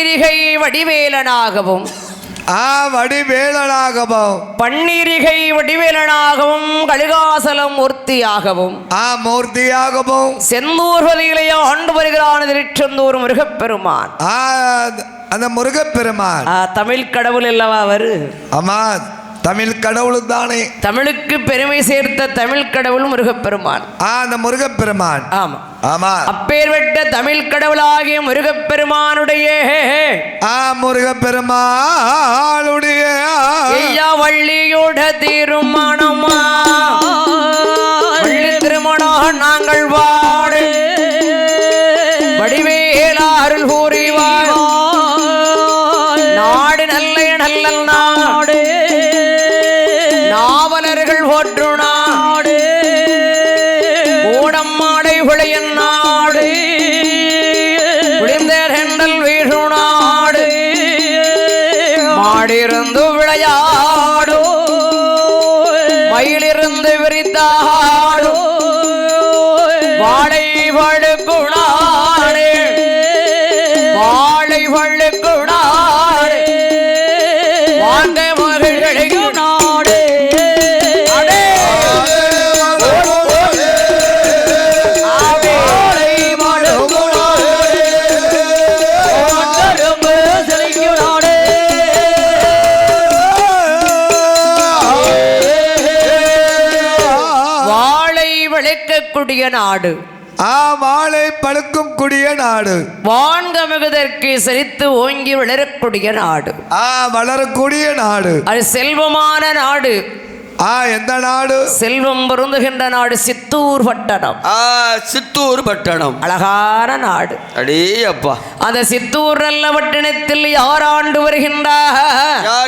பன்னீரிகை வடிவேலனாகவும் வடிவேலனாகவும் பன்னீரிகை வடிவேலனாகவும் கலிகாசலம் மூர்த்தியாகவும் மூர்த்தியாகவும் செந்தூர் வலியிலேயே ஆண்டு வருகிறான் திருச்செந்தூர் முருகப்பெருமான். அந்த முருகப்பெருமான் தமிழ் கடவுள் அல்லவா அவரு? ஆமா, தமிழ் கடவுள் தானே. தமிழுக்கு பெருமை சேர்த்த தமிழ் கடவுள் முருகப்பெருமான். அந்த முருகப்பெருமான். ஆமா ஆமா, அப்பேர்பட்ட தமிழ் கடவுளாகிய முருகப்பெருமானுடைய முருகப்பெருமானுடைய வள்ளியோட திருமணமா வள்ளி திருமணம் நாங்கள் வாடு வடிவேலா அருள் கூறிவார் நாடு நல்ல நல்லல் நாடு நாவலர்கள் போற்று நாடு ஓடம்மாடை விளையன் நாடு குளிர்ந்தெண்டல் வீழு நாடு மாடிருந்து விளையாடு மயிலிருந்து விரித்தாடு வாழை வழுக்குணாடு வாழை வழுக்குணாடு வாங்க மகிழ்களுக்கு நாடு வளைக்கக்கூடிய நாடு வாழை பழுக்கும் கூடிய நாடு வான்கமிகுதற்கு செழித்து ஓங்கி வளரக்கூடிய நாடு வளரக்கூடிய நாடு அது செல்வமான நாடு. எந்த நாடு? செல்வம் பொருந்துகின்ற நாடு சித்தூர் பட்டணம். சித்தூர் பட்டணம் அழகான நாடு. அடே அப்பா, அந்த சித்தூர் நல்ல பட்டணத்தில் யார் ஆண்டு வருகின்றார்?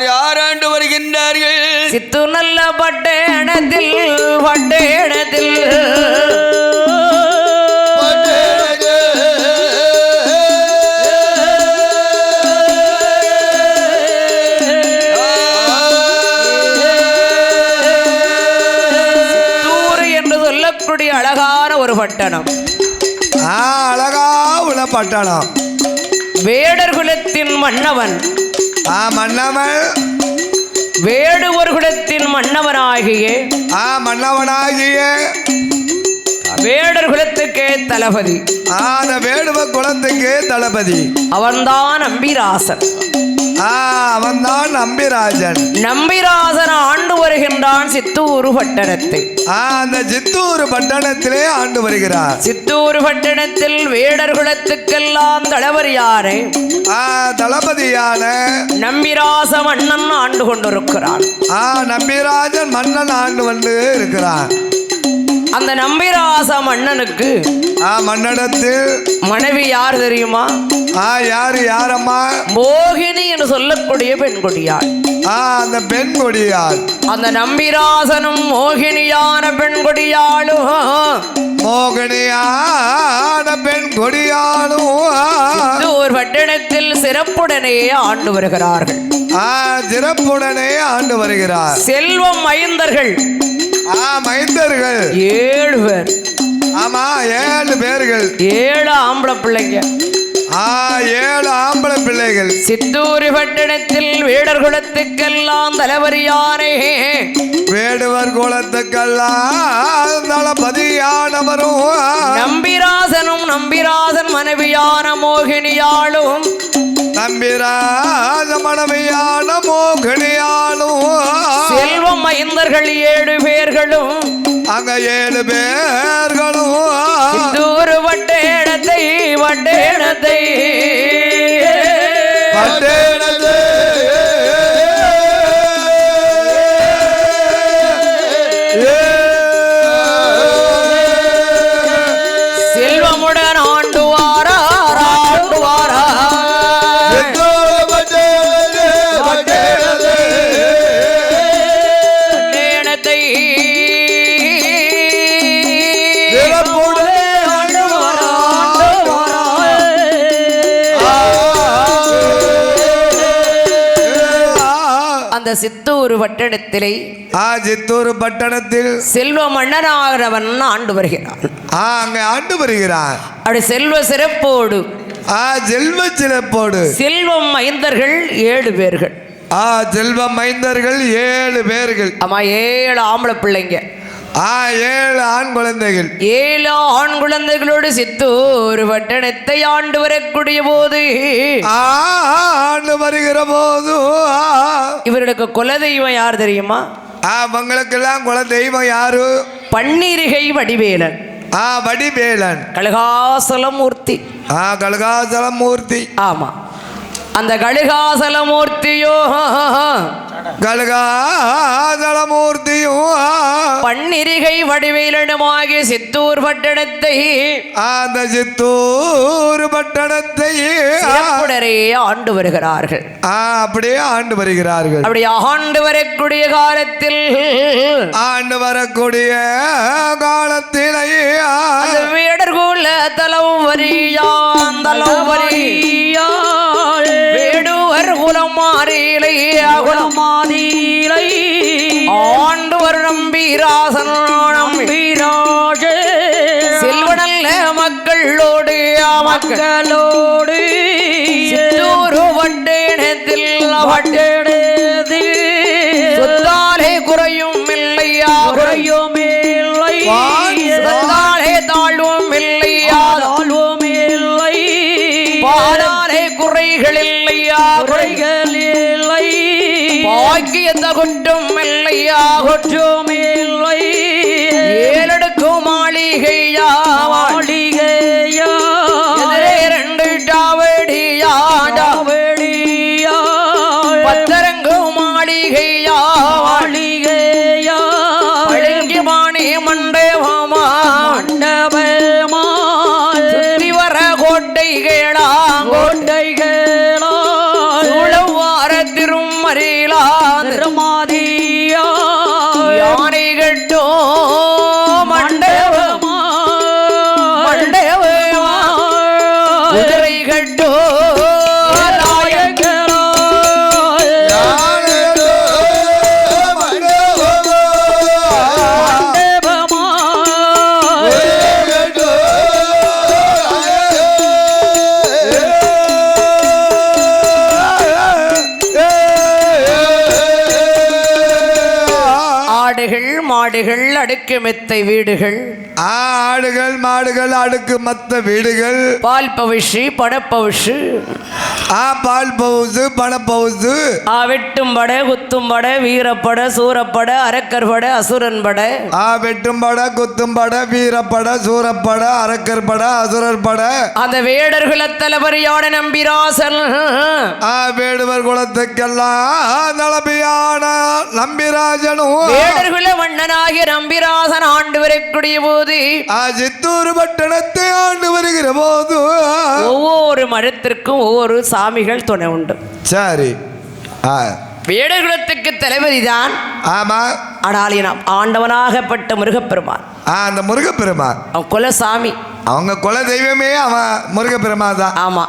யார் ஆண்டு வருகின்றார்கள்? சித்தூர் நல்ல பட்டணத்தில் பட்டணத்தில் அழகான ஒரு பட்டணம். அழகா உள்ள பட்டணம். வேடர் குலத்தின் மன்னவன் மன்னவன் வேடுவர் குலத்தின் மன்னவனாகிய வேடர் குலத்துக்கே தளபதி. அந்த வேடுவ குலத்துக்கே தளபதி அவன்தான் நம்பிராசன். அவன்தான் நம்பிராஜன். நம்பிராசன் ஆண்டு வருகின்றான் சித்தூர் பட்டணத்தை. அந்த சித்தூர் பட்டணத்திலே ஆண்டு வருகிறார். சித்தூர் பட்டணத்தில் வேடர் குலத்துக்கெல்லாம் தளபதியான தளபதியான நம்பிராச மன்னன் ஆண்டு கொண்டிருக்கிறான். நம்பிராஜன் மன்னன் ஆண்டு வந்து இருக்கிறான். அந்த நம்பிராச மன்னனுக்கு மன்னடத்தில் மனைவி யார் தெரியுமா? யாரம்மா? மோகினி என்று சொல்லக்கூடிய பெண்கொடியாள். அந்த பெண்கொடியாள். அந்த நம்பிராசனும் மோகினியான பெண்கொடியாளும் ஒரு பட்டணத்தில் சிறப்புடனே ஆண்டு வருகிறார்கள். சிறப்புடனே ஆண்டு வருகிறார். செல்வம் மைந்தர்கள் மைந்தர்கள் 7 பேர். ஆமா, 7 பேர்கள். 7 ஆம்பளை பிள்ளைங்க. 7 ஆம்பளை பிள்ளைகள். சித்தூர் பட்டணத்தில் வேடர் குலத்துக்கெல்லாம் தளபதியானே வேடுவர் குலத்துக்கெல்லாம் தளபதியானவரும் நம்பிராசனும் நம்பிராசன் மனைவியான மோகினியாளும் நம்பிராச மனைவியான மோகினியாளும் செல்வம் மைந்தர்கள் 7 பேர்களும் அங்க 7 பேர்களும் சித்தூர் வட்டேடத்தை வட்டேடத்தை வட்டேடத்தை செல்வமுடன் ஆண்டுவாரா ஆண்டுவாரா சித்தூர் பட்டணத்திலே சித்தூர் பட்டணத்தில் செல்வ மன்னனாகிறவன் ஆண்டு வருகிறான். அங்க ஆண்டு வருகிறான். அப்படி செல்வ சிறப்போடு செல்வ சிறப்போடு செல்வம் மைந்தர்கள் 7 பேர்கள். செல்வ மைந்தர்கள் 7 பேர்கள். ஆமா, 7 ஆம்பளை பிள்ளைங்க, 7 ஆண் குழந்தைகள். 7 ஆண் குழந்தைகளோடு சித்தூர் பட்டணத்தை ஆண்டு வரக்கூடிய போது ஆண்டு வருகிற போது இவர்களுக்கு குலதெய்வம் யார் தெரியுமா? அவங்களுக்கெல்லாம் குல தெய்வம் யாரு? பன்னிருகை வடிவேலன். வடிவேலன். கழுகாசலமூர்த்தி. கழுகாசலமூர்த்தி. ஆமா, அந்த கழுகாசலமூர்த்தியோ கழுகாசலமூர்த்தியும் பன்னிருகை வடிவேலனுமாகிய சித்தூர் பட்டணத்தை அந்த சித்தூர் பட்டணத்தை சிறப்புடனே ஆண்டு வருகிறார்கள். அப்படியே ஆண்டு வருகிறார்கள். அப்படி ஆண்டு வரக்கூடிய காலத்தில் வேடர்குல தலவரியான் வேடுவர் குலம் மாறிலை ஆண்டு வரும் நம்பிராசன் செல்வனல்ல மக்களோடு வட்டேனத்தில் சொத்தாலே குறையும் இல்லையா, சொத்தாலே தாழ்வும் இல்லையா, பாலாலே குறைகள் இல்லையா, பாக்கியத்த குற்றம் இல்லையா, ஏழடுக்கும் மாளிகையா, எதிரே 2 டாவடியா, பத்தரங்கு மாளிகையா, பழங்கி மாணி மண்டபமா, சுற்றி வர கோட்டைகளா, சூழவார திருமறிலா, யானை கட்டோ மண்டபமா, குதிரை கட்டோ மாடுகள் அடுக்கு மெத்தை வீடுகள், ஆடுகள் மாடுகள் அடுக்கு மத்த வீடுகள், பால் பவுஷு பணப்பவுஷு, பால் பவுசு பணப்பவுசு, வெட்டும் படை குத்தும் படை வீரப்பட சூரப்பட அரக்கர் பட அசுரன் பட, வெட்டும் பட குத்தும் பட வீரப்பட சூரப்பட அரக்கர் பட அசுரர் பட, அந்த வேடர் குலத்தலைவரியான நம்பிராசன் வேடுவர் குலத்துக்கெல்லாம் தலைமையான நம்பிராஜனும் வேடர்குல மன்னனாகிய நம்பிராசன் ஆண்டு வரக்கூடிய போது சித்தூர் பட்டணத்தை ஆண்டு வருகிற போது ஒவ்வொரு மரத்திற்கும் ஒவ்வொரு சாமிகள் துணை உண்டு. சரி, வேடர்குலத்துக்கு தளபதி தான். ஆமா, அடாலினம் ஆண்டவனாகப்பட்ட முருகப்பெருமான். அந்த முருகப்பெருமான் அவன் குலசாமி, அவங்க குல தெய்வமே அவன் முருகப்பெருமான் தான். ஆமா,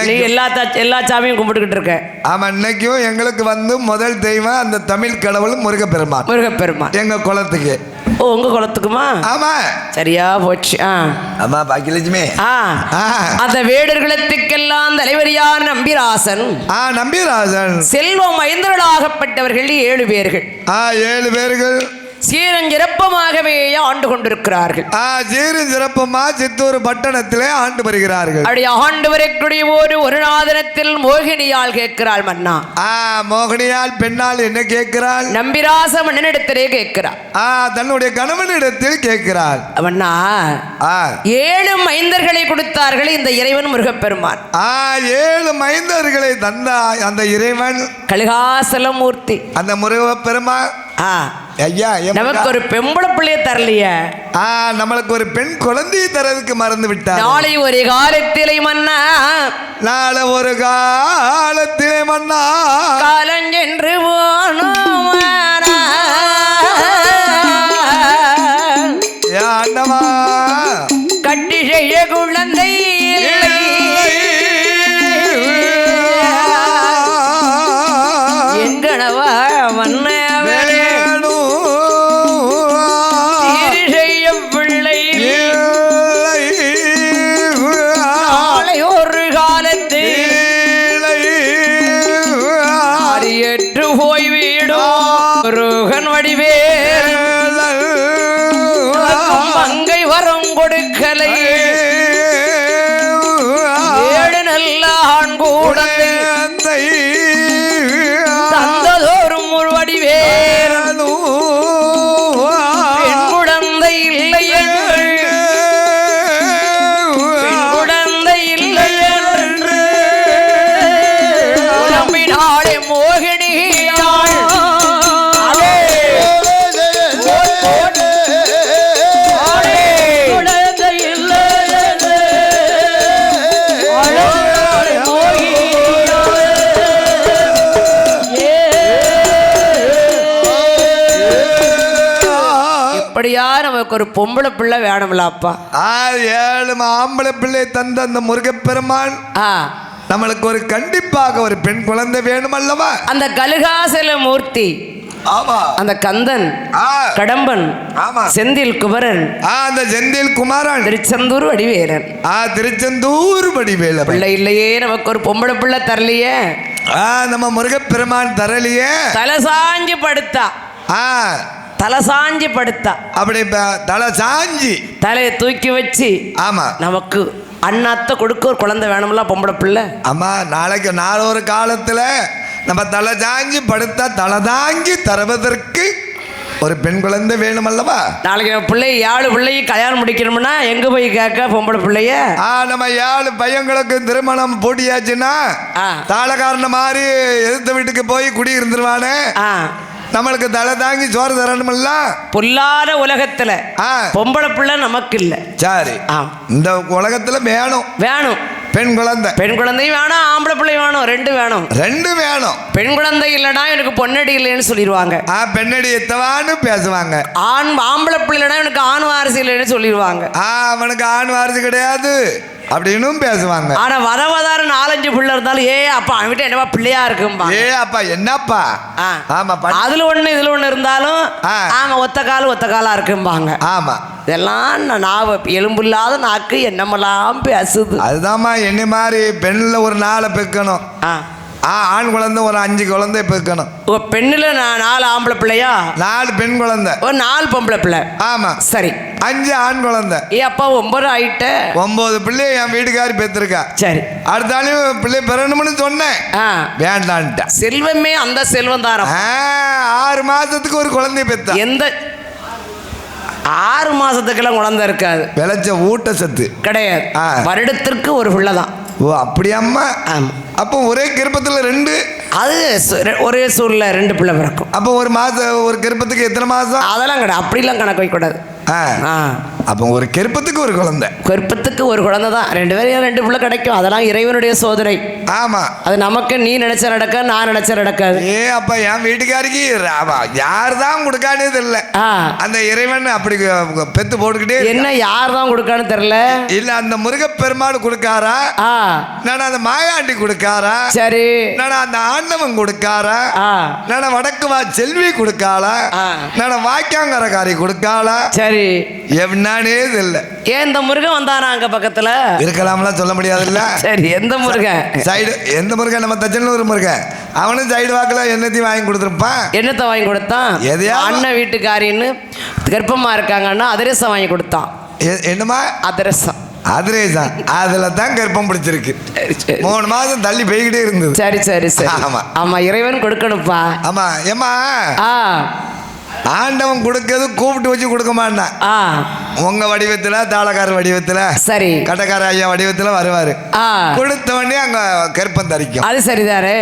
நீ எல்லா சாமியும் கும்பிட்டுக்கிட்டு இருக்க. ஆமா, இன்னைக்கும் எங்களுக்கு வந்து முதல் தெய்வம் அந்த தமிழ் கடவுள் முருகப்பெருமான். முருகப்பெருமான் எங்க குலத்துக்கு. உங்க குலத்துக்குமா? ஆமா, சரியா போச்சு. ஆமா, பாக்கியலட்சுமி. அந்த வேடர் குலத்துக்கெல்லாம் தலைவரியார் நம்பிராசன். நம்பிராசன் செல்வம் ஐந்தர்களாகப்பட்டவர்கள் 7 பேர்கள். 7 பேர்கள் சீரஞ்சிறப்பமாகவே ஆண்டு கொண்டிருக்கிறார்கள். சீரஞ்சிறப்பமா சித்தூர் பட்டணத்திலே ஆண்டு வருகிறார்கள். அப்படி ஆண்டு வரக்கூடிய ஒரு நாதனத்தில் மோகினியால் கேட்கிறாள் மன்னா. மோகினியால் பெண்ணால் என்ன கேட்கிறாள்? நம்பிராச மன்னனிடத்திலே கேட்கிறாள். தன்னுடைய கணவனிடத்தில் கேட்கிறாள். மன்னா, 7 மைந்தர்களை கொடுத்தார்கள் இந்த இறைவன் முருகப்பெருமான். 7 மைந்தர்களை தந்த அந்த இறைவன் கழுகாசலமூர்த்தி, அந்த முருகப்பெருமான். ஐயா, நமக்கு ஒரு பெம்பளை பிள்ளைய தரலையே. நம்மளுக்கு ஒரு பெண் குழந்தையை தரதுக்கு மறந்து விட்டார். நாளை ஒரு காலத்திலே மன்னா, நாளை ஒரு காலத்திலே மன்னா, காலஞ்சென்று ஆண்டவா கட்டி செய்ய குழந்தை எங்கனவா மன்ன செய்ய பிள்ளை நாளை ஒரு கால முருகன் வடிவேல் மங்கை வரம் கொடுக்கலை ஏழு நல்ல ஆண் கூடத்தை தந்ததோறும் ஒரு வடிவேல் பெண் குழந்தை இல்லை பெண் குழந்தை இல்லை என்று நம்பினாளே மோகினியாள் அப்படியா நமக்கு ஒரு பொம்பளை பிள்ளை வேணும்ல அப்பா. 7 ஆம்பளை பிள்ளை தந்த அந்த முருகப்பெருமான் நம்மளுக்கு ஒரு கண்டிப்பாக ஒரு பெண் குழந்தை வேணும் அல்லவா? அந்த கலுகாசல மூர்த்தி ஆமா, அந்த கந்தன் கடம்பன் ஆமா, செந்தில் குமரன் அந்த செந்தில் குமாரன் திருச்செந்தூர் வடிவேலன் திருச்செந்தூர் வடிவேல பிள்ளை இல்லையே நமக்கு ஒரு பொம்பளை பிள்ளை தரலையே. நம்ம முருகப்பெருமான் தரலையே. தலை சாஞ்சி படுத்தா தலை சாஞ்சி படுத்தா அப்படி தலை சாஞ்சி தலையை தூக்கி வச்சு ஆமா நமக்கு அண்ணாத்த கொடுக்க ஒரு குழந்தை வேணும்ல பொம்பளை பிள்ளை. ஆமா, நாளைக்கு நாளை ஒரு காலத்துல நம்ம தலை சாஞ்சி படுத்தா தலை தாங்கி தருவதற்கு ஒரு பெண் குழந்தை வேணும் அல்லவா? நாளைக்கு பிள்ளை 7 பிள்ளையும் கல்யாணம் முடிக்கணும்னா எங்க போய் கேட்க பொம்பளை பிள்ளைய? நம்ம 7 பையங்களுக்கு திருமணம் போட்டியாச்சுன்னா தாளக்காரன மாதிரி எதிர்த்த வீட்டுக்கு போய் குடி இருந்துருவானே, நம்மளுக்கு தலை தாங்கி சோறு தரணும்ல. பொல்லாத உலகத்துல பொம்பளை பிள்ளை நமக்கு இல்ல. சரி, இந்த உலகத்துல வேணும் வேணும் பெண் குழந்தை. பெண் குழந்தையும் வேணும் ஆம்பளை பிள்ளை வேணும், ரெண்டு வேணும். பெண் குழந்தை இல்லைன்னா எனக்கு பொன்னடி இல்லைன்னு சொல்லிடுவாங்க. பெண்ணடி எத்தவான்னு பேசுவாங்க. ஆம்பளை பிள்ளை இல்லைன்னா எனக்கு ஆண் வாரிசு இல்லைன்னு சொல்லிடுவாங்க. அவனுக்கு ஆண் வாரிசு கிடையாது அப்படின்னும் பேசுவாங்க. ஆனா வரவதார 4-5 பிள்ளை இருந்தாலும் அப்பா அவன்கிட்ட என்னப்பா பிள்ளையா இருக்கும்பா, அப்பா என்னப்பா. ஆமா, அதுல ஒண்ணு இதுல ஒண்ணு இருந்தாலும் ஆமா ஒத்த காலா இருக்கும்பாங்க. ஆமா, இதெல்லாம் நாவ எலும்பில்லாத நாக்கு என்னமெல்லாம் பேசுது. அதுதான்மா என்ன மாதிரி பெண்ணில் ஒரு 4 பெக்கணும், ஆண் குழந்தை ஒரு 5 குழந்தை பெக்கணும். பெண்ணுல 4 ஆம்பளை பிள்ளையா? 4 பெண் குழந்தை, ஒரு 4 பொம்பளை பிள்ளை. ஆமா சரி, 5 ஆண் குழந்தை. அப்பா 9 ஆயிட்ட. 9 பிள்ளை என் வீட்டுக்காரி பெற்றிருக்கா. சரி, அடுத்தாலும் பிள்ளை பெறணும்னு சொன்னேன், வேண்டான்ட்ட. செல்வமே அந்த செல்வம் தாரம். 6 மாசத்துக்கு ஒரு குழந்தை பெத்தா. எந்த 6 மாசத்துக்கெல்லாம் குழந்தை இருக்காது, விளைச்ச ஊட்டச்சத்து கிடையாது. வருடத்திற்கு ஒரு பிள்ளை தான். ஓ அப்படியாம்மா? அப்போ ஒரே கர்ப்பத்தில் 2, அது ஒரே சூழ்ல 2 பிள்ளை பிறக்கும். அப்போ ஒரு மாதம் ஒரு கர்ப்பத்துக்கு எத்தனை மாதம்? அதெல்லாம் கிடையாது, அப்படிலாம் கணக்கு வைக்கக்கூடாது. அப்போ ஒரு கர்ப்பத்துக்கு ஒரு குழந்தை, கர்ப்பத்துக்கு ஒரு குழந்தை தான். 2 பேரும் 2 பிள்ளை கிடைக்கும். அதெல்லாம் இறைவனுடைய சோதனை. ஆமா, அது நமக்கு நீ நினைச்ச நடக்க, நான் நினைச்ச நடக்காது. அப்ப என் வீட்டுக்காரிக்கு யார் தான் கொடுக்கானே தெரியல. அந்த இறைவன் அப்படி பெத்து போட்டுக்கிட்டே என்ன யார் தான் கொடுக்கான்னு தெரியல. இல்ல அந்த முருகப்பெருமாள் கொடுக்காரா, நான் அந்த மாயாண்டி கொடுக்காரா, சரி நான் அந்த ஆண்டவன் கொடுக்காரா, நான் வடக்கு வா செல்வி கொடுக்காளா, நான் வாய்க்காங்கரகாரி கொடுக்காளா, சரி எவனானே தெரியல. ஏன் இந்த முருகன் வந்தானா அங்க பக்கத்துல? இருக்கலாம்லாம் சொல்ல முடியாதுல்ல. சரி, எந்த முருகன்? சைடு எந்த முருகன்? நம்ம தச்சனூர் முருகன். அவனும் சைடு வாக்குல என்னத்தையும் வாங்கி கொடுத்துருப்பான். என்னத்தை வாங்கி கொடுத்தான்? எதையா அண்ணன் வீட்டுக்காரின்னு கர்ப்பமா இருக்காங்கன்னா அதிரசம் வாங்கி கொடுத்தான். என்னமா அதிரசம்? அதிரேசம். அதுல தான் கர்ப்பம் பிடிச்சிருக்கு. 3 மாதம் தள்ளி போய்கிட்டே இருந்தது. சரி சரி சரி. ஆமா ஆமா, இறைவன் கொடுக்கணும்ப்பா. ஆமா ஏமா, ஆண்டவன் கொடுக்கிறது கூப்பிட்டு வச்சு கொடுக்க மாட்டான். உங்க வடிவத்துல, தாளக்கார வடிவத்துல, சரி கட்டக்கார ஐயா வடிவத்துல வருவாரு. கொடுத்த உடனே அங்க கற்பம் தரிக்கும். அது சரிதாரு,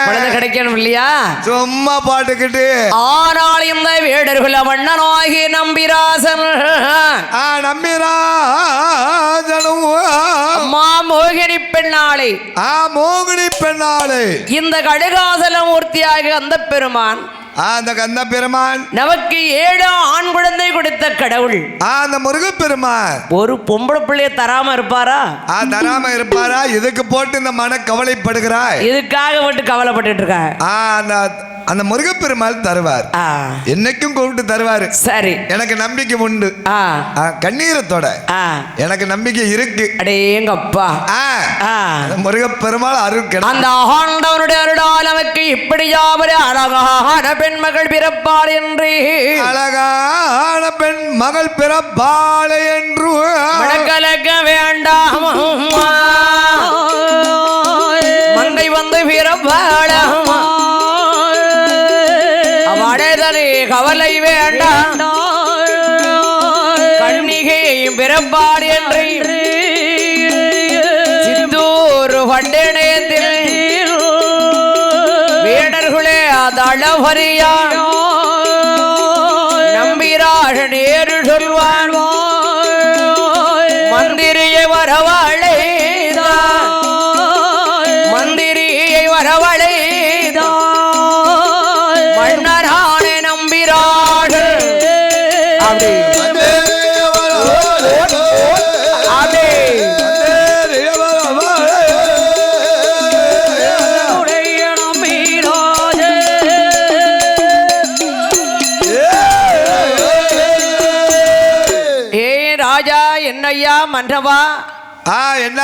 குழந்தை கிடைக்கணும் இல்லையா? சும்மா பாட்டுக்கிட்டு ஆனால் இந்த வேடர்கள் வண்ணனாகி நம்பிராசன் நம்பிராசனும் அம்மா மோகினி பெண்ணாளே, மோகினி பெண்ணாளே இந்த கடுகாசல மூர்த்தியாக அந்த பெருமான், அந்த கந்த பெருமான் நமக்கு 7 ஆண் குழந்தை கொடுத்த கடவுள். அந்த முருகப்பெருமான் ஒரு பொம்பளை பிள்ளைய தராம இருப்பாரா? தராம இருப்பாரா? இதுக்கு போட்டு இந்த மன கவலைப்படுகிறாய், இதுக்காக போட்டு கவலைப்பட்டு இருக்க. அந்த அந்த முருகப்பெருமாள் தருவார். என்னைக்கும் கூப்பிட்டு தருவாரு. சரி, எனக்கு நம்பிக்கை உண்டு. கண்ணீரத்தோட எனக்கு நம்பிக்கை இருக்கு. அடேங்கப்பா, முருகப்பெருமாள் அருள் கிடைக்கும். அந்த ஆண்டவனுடைய அருளால் நமக்கு இப்படியாவது அழகான பெண்மகள் பிறப்பாள் என்று, அழகான பெண் மகள் பிறப்பாள் என்று கலக்க வேண்டாம், மங்கை வந்து பிறப்பாள், அவடைதலே கவலை வேண்டாம், கண்ணிகையும் பிறப்பாள் என்று சித்தூர் பட்டணத்தில் வேடர்களே அதளவரியா நம்பிராக நேரு சொல்வான், மந்திரியை வரவழைதா, மந்திரியை வரவழைதா, மன்னரானே நம்பிராக அப்படி என்னையா மன்றவா, என்ன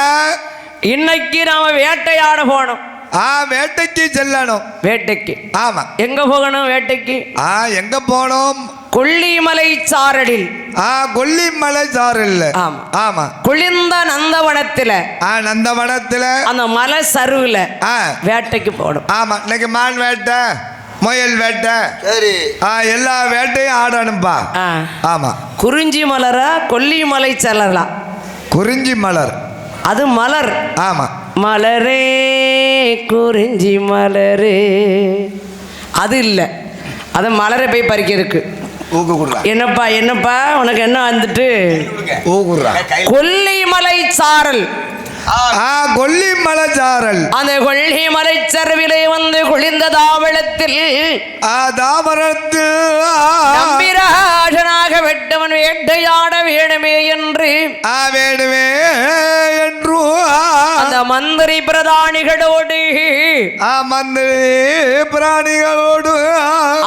இன்னைக்கு நாம வேட்டையாட போனோம். வேட்டைக்கு செல்லணும். வேட்டைக்கு? ஆமா. எங்க போகணும் வேட்டைக்கு? எங்க போனோம்? கொல்லிமலை சாரலில். கொல்லிமலை சாரல். ஆமா ஆமா. குளிர்ந்த நந்தவனத்துல, நந்தவனத்துல அந்த மலை சருவுல வேட்டைக்கு போகணும். ஆமா. இன்னைக்கு மான் வேட்டை, முயல் வேட்டை, சரி, எல்லா வேட்டையும் ஆடணும்பா. ஆமா. குறிஞ்சி மலரா கொல்லிமலை செல்லலா? குறிஞ்சி மலர், அது மலர். ஆமா. மலரே குறிஞ்சி மலரே, அது இல்லை, அது மலரை போய் பறிக்கிறதுக்கு. என்னப்பா என்னப்பா உனக்கு என்ன வந்துட்டு? கொல்லிமலை சாரல். கொல்லிமலை சாரல். அந்த கொல்லிமலை சருவிலே வந்து குளிர்ந்த தாவளத்தில் நம்பிராஜனாக வெட்டவன் வேட்டையாட வேணுமே என்று வேணுமே என்று அந்த மந்திரி பிரதானிகளோடு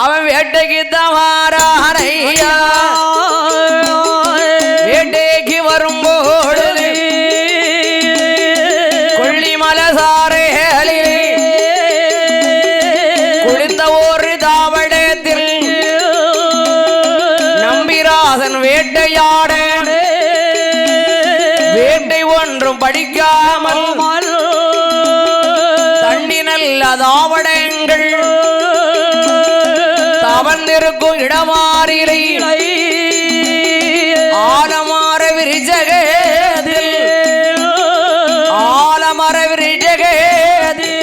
அவன் வேட்டைக்கு தவாரையா வேட்டைக்கு வரும்போது குளித்த ஒரு தாவடத்தில் நம்பிராசன் வேட்டையாட வேட்டை ஒன்றும் படிக்காமல் தண்ணி நல்ல தாவடங்கள் தவழ்ந்திருக்கும் இடமாறிலை ஆலமார விரிஜகத்தில் ஆலமர விரிஜகத்தில்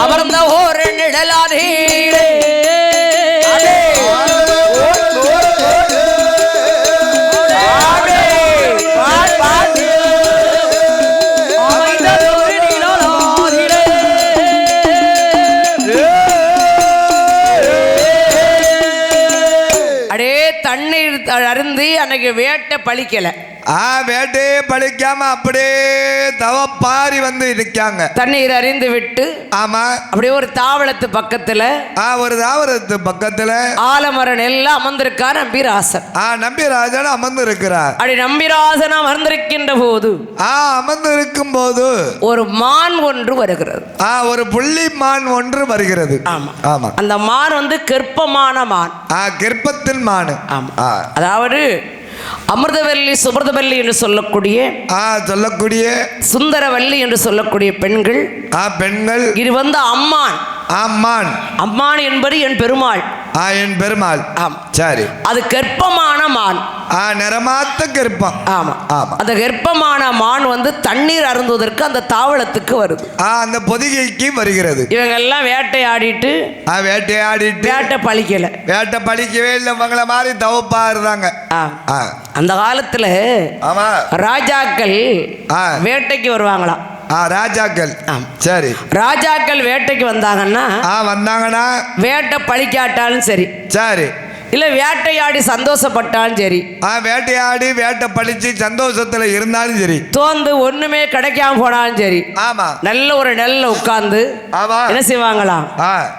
அமர்ந்த ஒரு நிழலாதீரே அருந்தி அன்னைக்கு வேட்டை பழிக்கல. வேட்டையே பழிக்காம அப்படியே தவப்பாரி வந்து இருக்காங்க. தண்ணீர் அறிந்து விட்டு, ஆமா, அப்படியே ஒரு தாவளத்து பக்கத்துல, ஒரு தாவளத்து பக்கத்துல ஆலமரம் எல்லாம் அமர்ந்திருக்கார் நம்பிராசன். நம்பிராஜன் அமர்ந்து இருக்கிறார். அப்படி நம்பிராசன் அமர்ந்திருக்கின்ற போது, அமர்ந்திருக்கும் போது ஒரு மான் ஒன்று வருகிறது. ஒரு புள்ளி மான் ஒன்று வருகிறது. ஆமா ஆமா. அந்த மான் வந்து கெர்ப்பமான மான். கெர்ப்பத்தின் மான். ஆமா. அதாவது அமிர்தவல்லி சுமிர்தவல்லி என்று சொல்லக்கூடிய சுந்தரவல்லி என்று சொல்லக்கூடிய பெண்கள் இது வந்து அம்மான். அம்மான் என்பது என் பெருமாள். என் பெருமாள். சரி. அது கெர்ப்பமான மான். நிறமாத்த கெர்ப்பம். ஆமா ஆமா. அந்த கெர்ப்பமான மான் வந்து தண்ணீர் அருந்துவதற்கு அந்த தாவளத்துக்கு வருது. அந்த பொதிகைக்கு வருகிறது. இவங்க எல்லாம் வேட்டையாடிட்டு வேட்டை பழிக்கல. வேட்டை பழிக்கவே இல்லை. இவங்களை மாதிரி தவப்பா இருந்தாங்க. அந்த காலத்துல ராஜாக்கள் வேட்டைக்கு வருவாங்களாம். ராஜாக்கள். சரி. ராஜாக்கள் வேட்டைக்கு வந்தாங்கன்னா வேட்டை பழிக்காட்டாலும் சரி, சரி, இல்ல வேட்டையாடி சந்தோஷப்பட்டாலும் சரி, வேட்டையாடி வேட்டை பழிச்சு சந்தோஷத்துல இருந்தாலும் சரி, தோந்து ஒண்ணுமே கிடைக்காம போனாலும் சரி, ஆமா, நல்ல ஒரு நெல்ல உட்கார்ந்து என்ன செய்வாங்களாம்?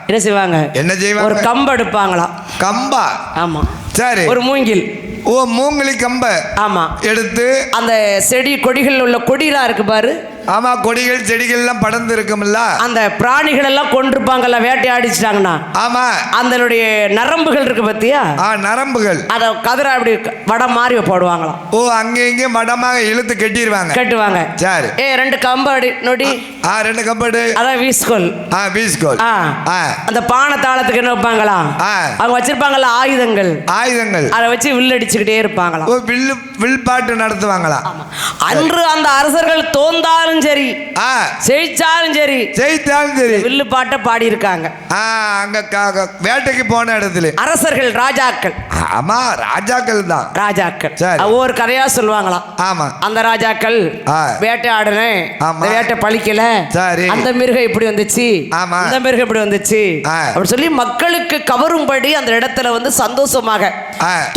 என்ன செய்வாங்க? என்ன செய்வாங்க? ஒரு கம்பு எடுப்பாங்களாம். கம்பா? ஆமா. சரி. ஒரு மூங்கில். ஓ, மூங்கிலி கம்ப. ஆமா. எடுத்து அந்த செடி கொடிகள் உள்ள கொடிலாம் இருக்கு பாரு. ஆமா, கொடிகள் செடிகள் எல்லாம் படர்ந்து இருக்கும்ல, அந்த பிராணிகள் எல்லாம் கொண்டிருப்பாங்கல்ல வேட்டையாடிச்சிட்டாங்கன்னா. ஆமா. அதனுடைய நரம்புகள் இருக்கு பத்தியா? நரம்புகள். அத கதிர அப்படி வடம் மாறி போடுவாங்களாம். ஓ, அங்க இங்க மடமாக இழுத்து கட்டுவாங்க. சரி. ரெண்டு கம்பு நொடி. ரெண்டு கம்பு. அதான் வீஸ்கோல். வீஸ்கோல். அந்த பானை தாளத்துக்கு என்ன வைப்பாங்களா? அவங்க வச்சிருப்பாங்கல்ல ஆயுதங்கள். அதை வச்சு வில் அடிச்சுக்கிட்டே இருப்பாங்களாம். ஓ, வில் பாட்டு நடத்துவாங்களா? அன்று அந்த அரசர்கள் தோந்தாலும் சரி, ஜெயிச்சாலும் சரி வில்லு பாட்டை பாடி இருக்காங்க. அங்க வேட்டைக்கு போன இடத்துல அரசர்கள், ராஜாக்கள். ஆமா, ராஜாக்கள் தான். ராஜாக்கள் ஒவ்வொரு கதையா சொல்லுவாங்களாம். ஆமா. அந்த ராஜாக்கள் வேட்டையாடுனேன், வேட்டை பழிக்கல, அந்த மிருகம் இப்படி வந்துச்சு, அந்த மிருகம் இப்படி வந்துச்சு அப்படி சொல்லி மக்களுக்கு கவரும்படி அந்த இடத்துல வந்து சந்தோஷமாக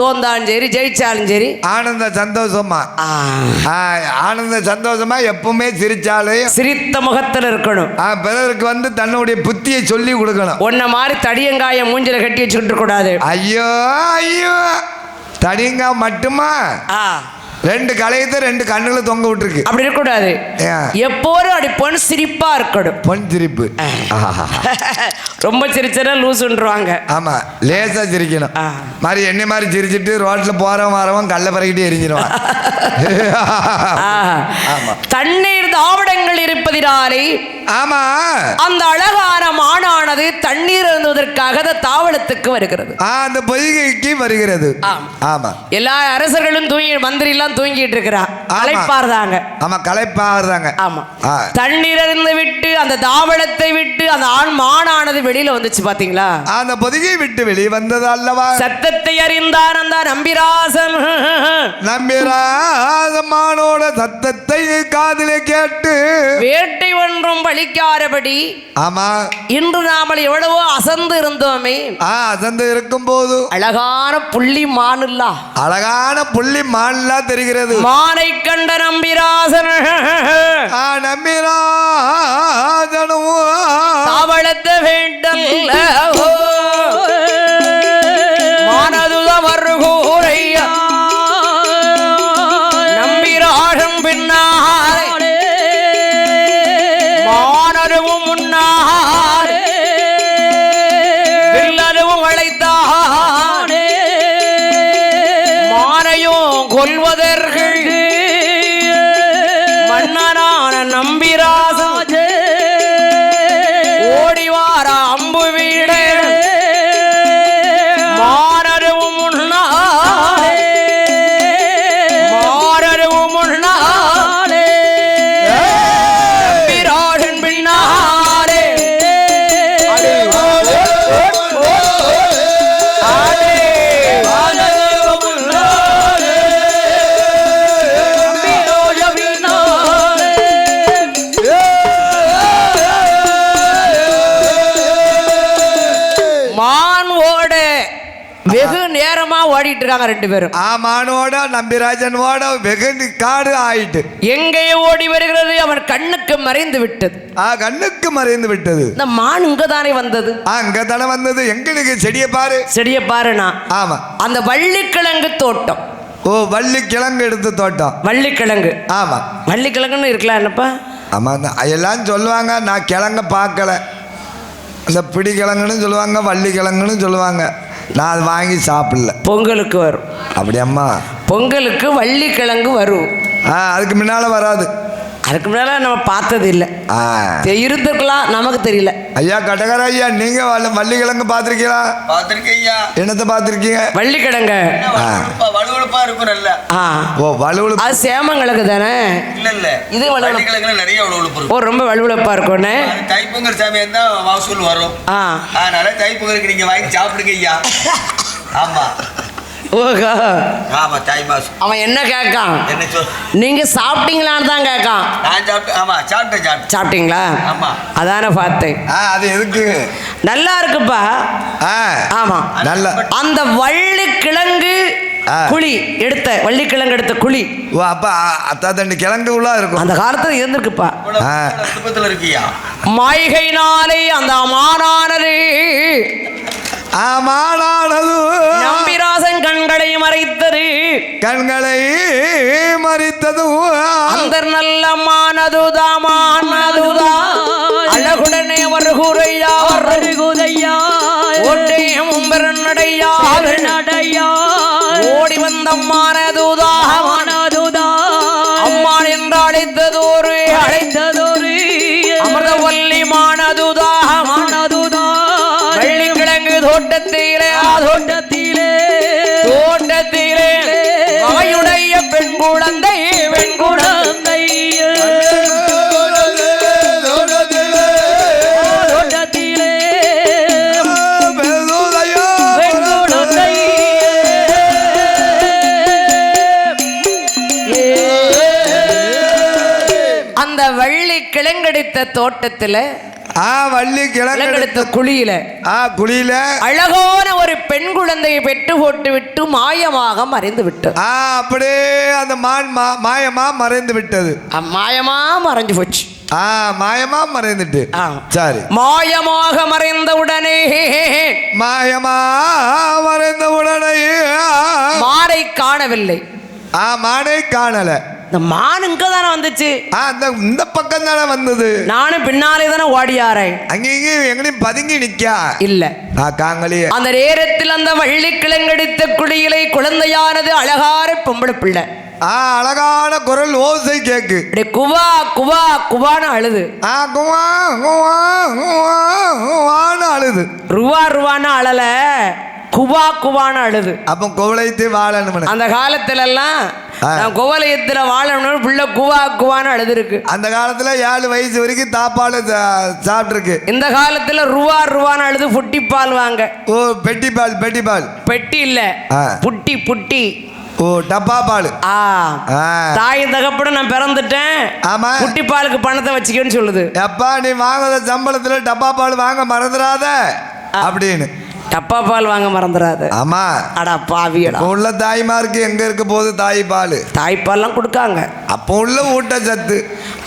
தோந்தாலும் சரி, ஜெயிச்சாலும் சரி ஆனந்த சந்தோஷமா எப்பவுமே சிரிச்சாலும் சிரித்த முகத்துல இருக்கணும். பிறருக்கு வந்து தன்னுடைய புத்தியை சொல்லி கொடுக்கணும். ஒன்ன மாதிரி தடியங்காய மூஞ்சில கட்டி வச்சுக்கிட்டு கூடாது. ஐயோ ஐயோ, தடியங்கா மட்டுமா? ரெண்டு கலையத்தை ரெண்டு கண்ணுல தொங்க விட்டுருக்கு. அப்படி இருக்க கூடாது. எப்போதும் அப்படி பொன் சிரிப்பா இருக்கணும். பொன் சிரிப்பு. ரொம்ப சிரிச்சா லூசுன்றாங்க. ஆமா, லேசா சிரிக்கணும். மாதிரி என்ன மாதிரி சிரிச்சிட்டு ரோட்ல போறவன் கல்ல பறக்கிட்டு எரிஞ்சிருவான். தண்ணீர் தாவடங்கள் இருப்பதினாலே ஆமா, அந்த அழகான மானானது தண்ணீர் இருந்ததற்காக தாவளத்துக்கு வருகிறது. அந்த பொய்கைக்கு வருகிறது. ஆமா, எல்லா அரசர்களும் தூங்கி, மந்திரி எல்லாம் தூங்கிட்டு இருக்கிறான். களைப்பார்தாங்க. ஆமா, களைப்பார்தாங்க. ஆமா. தண்ணீர் இருந்து விட்டு அந்த தாவளத்தை விட்டு அந்த ஆண் மானானது வெளியில வந்துச்சு பாத்தீங்களா? அந்த பொதிகை விட்டு வெளியே வந்தது அல்லவா? சத்தத்தை அறிந்தார் அந்த நம்பிராசன். நம்பிராசமானோட சத்தத்தை காதிலே கேட்டு வேட்டை ஒன்றும் பலிக்காதபடி. ஆமா, இன்று நாமல் எவ்வளவோ அசந்து இருந்தோமே. அசந்து இருக்கும் போது அழகான புள்ளி மானுல்லா, அழகான புள்ளி மானுல்லா தெரிகிறது. மானை கண்ட நம்பிராசன். நம்பிராசனும் தாவளத்த வேண்டல் மானதுத மருகூரையா நம்பிராசன் பின்னாலே மானதுவும் முன்னாலே வில்லதுவும் அழைத்தானே மானையும் கொல்வதற்கு மன்னனான நம்பிராசன் ஓடிவார அம்பு வீட மானருவும் முன்னாலே மானருவும் முன்னாலே நம்பிராசன் பின்னாலே வெகு நேரமா ஓடிட்டு இருக்காங்க ரெண்டு பேரும். மானோட நம்பிராஜனோட வெகு காடு ஆயிட்டு எங்கே ஓடி வருகிறது? அவன் கண்ணுக்கு மறைந்து விட்டது. கண்ணுக்கு மறைந்து விட்டது. இந்த மான் இங்க தானே வந்தது. அங்க தானே வந்தது. எங்களுக்கு செடியை பாரு, செடியை பாருனா. ஆமா, அந்த வள்ளிக்கிழங்கு தோட்டம். ஓ, வள்ளிக்கிழங்கு எடுத்த தோட்டம். வள்ளிக்கிழங்கு. ஆமா, வள்ளிக்கிழங்குன்னு இருக்கலாம் என்னப்பா? ஆமா, எல்லாம் சொல்லுவாங்க. நான் கிழங்க பார்க்கல. அந்த பிடி கிழங்குன்னு சொல்லுவாங்க, வள்ளிக்கிழங்குன்னு சொல்லுவாங்க. நான் அது வாங்கி சாப்பிடல. பொங்கலுக்கு வரும். அப்படியம்மா, பொங்கலுக்கு வள்ளிக்கிழங்கு வரும். அதுக்கு முன்னால வராது. அதுக்கு முன்னால நம்ம பார்த்தது இல்லை. இருந்திருக்கலாம், நமக்கு தெரியல. ஐயா கட்டகார ஐயா, நீங்க வள்ளிக்கிழங்கு பார்த்திருக்கீங்களா? பார்த்திருக்கீங்க. என்னத்தை பார்த்திருக்கீங்க? வள்ளிக்கிழங்க வலுவலுப்பா இருக்கும். நல்ல ஓ, வலுவலுப்பு. அது சேமங்கிழங்கு தானே? இல்ல இல்ல, இது வள்ளிக்கிழங்குல நிறைய வலுவலுப்பு இருக்கும். ஓ, ரொம்ப வலுவலுப்பா இருக்கும்னு. தைப்பொங்கல் சமயம் தான் மகசூல் வரும். அதனால தைப்பொங்கலுக்கு நீங்க வாங்கி சாப்பிடுங்க ஐயா. ஆமா, ஓஹோ. ஆமா தை மாசம். அவன் என்ன கேட்கான்? என்ன சொல்? நீங்க சாப்பிட்டீங்களான்னு தான் கேட்கான். நான் சாப்பிட்டேன். ஆமா சாப்பிட்டேன். சாப்பிட்டீங்களா? ஆமா. அதான பார்த்தேன். அது எதுக்கு? நல்லா இருக்குப்பா. ஆமா நல்ல அந்த வள்ளிக்கிழங்கு குழி எடுத்த வள்ளிக்கிழங்கு எடுத்த குழி. ஓ அப்ப அத்தா தண்ணி கிழங்கு உள்ள இருக்கும். அந்த காலத்துல இருந்திருக்குப்பா. சுபத்துல இருக்கியா? மாய்கை நாளை அந்த மானானது ஆமானது நம்பிராசன் கண்களை மறைத்தது. கண்களை மறைத்தது அந்த நல்ல மானதுதா மானதுதா அழகுடனே வருகுறையா வருகுதையா ஓட்டையும் பெருநடையா நடையா ஓடி வந்த மானதுதா மானதுதா அம்மான் என்று அழைத்ததோரு அமிர்தவல்லி மானதுதா மானதுதா வள்ளிக்கிழங்கு தோட்டத்திலே அவையுடைய பெண் குழந்தை அந்த வள்ளி கிழங்கடித்த தோட்டத்துல வள்ளி கிழங்கெடுத்த குழியில அழகான ஒரு பெண் குழந்தையை பெற்று போட்டு விட்டு மாயமாக மறைந்து விட்டது. அப்படியே அந்த மான் மாயமா மறைந்து விட்டது. மாயமா மறைஞ்சு போச்சு. மாயமா மறைந்துட்டு சரி. மாயமாக மறைந்த உடனே மானை காணவில்லை. மானை காணல. இந்த மான் இங்க தானே வந்துச்சு. இந்த பக்கம் தானே வந்தது. நானும் பின்னாலே தானே ஓடியாரேன். அங்கேயும் எங்கேயும் பதுங்கி நிக்கா இல்ல. காங்களி அந்த நேரத்தில் அந்த வள்ளி கிழங்கடித்த குழியிலை குழந்தையானது அழகார பொம்பளை பிள்ளை. அழகான குரல் ஓசை கேக்கு. குவா குவா குவான்னு அழுது. குவா குவா குவான்னு அழுது. ருவா ருவான்னு அழல, குவா குவான்னு அழுது. அப்போ குவளைத்து வாழணும். அந்த காலத்துல எல்லாம் குவலயத்துல வாழணும் பிள்ளை குவா குவான்னு அழுது இருக்கு. அந்த காலத்துல 7 வயசு வரைக்கும் தாப்பால் சாப்பிட்டுருக்கு. இந்த காலத்துல ருவா ருவான்னு அழுது புட்டி பால் வாங்க. ஓ பெட்டி பால். பெட்டி பால் பெட்டி இல்ல, புட்டி புட்டி. ஓ டப்பா பால். தாய் தகப்பட நான் பிறந்துட்டேன், ஆமா குட்டி பாலுக்கு பணத்தை வச்சுக்கன்னு சொல்லுது. எப்பா நீ வாங்குற சம்பளத்துல டப்பா பால் வாங்க மறந்துடாத அப்படின்னு. டப்பா பால் வாங்க மறந்துடாது. ஆமா. அடா பாவியடா. உள்ள தாய்மாருக்கு எங்க இருக்க போது தாய்ப்பால். தாய்ப்பால்லாம் கொடுக்காங்க. அப்போ உள்ள ஊட்டச்சத்து.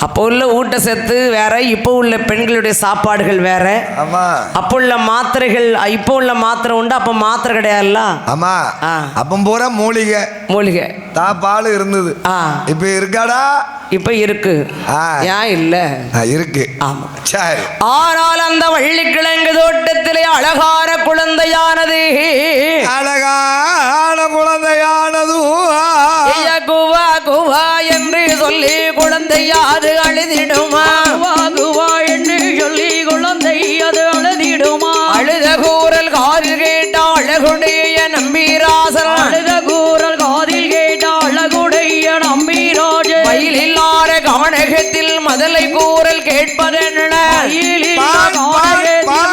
அப்போ உள்ள ஊட்டச்சத்து வேற, இப்போ உள்ள பெண்களுடைய சாப்பாடுகள் வேற. ஆமா. அப்போ உள்ள மாத்திரைகள், இப்போ உள்ள மாத்திரை உண்டு, அப்போ மாத்திரை கிடையாதுல்ல. ஆமா. அப்போ பூரா மூலிகை. மூலிகை தாப்பால் இருந்தது. இப்ப இருக்காடா? இப்ப இருக்கு. ஏன் இல்ல? இருக்கு. ஆமா சரி. ஆனால் அந்த வள்ளிக்கிழங்கு தோட்டத்திலே அழகான குழந்தையானது குவா குவா என்று சொல்லி குழந்தையாது அழுதிடுமா? குவா என்று சொல்லி குழந்தை அது அழுதிடுமா? அழுத கூறல் காதில் கேட்ட அழகுடைய நம்பிராசன். அழுத கூறல் காதில் கேட்ட அழகுடைய நம்பிராஜன். மயிலில்லாத கவனகத்தில் மதலை கூறல் கேட்பதென்ன?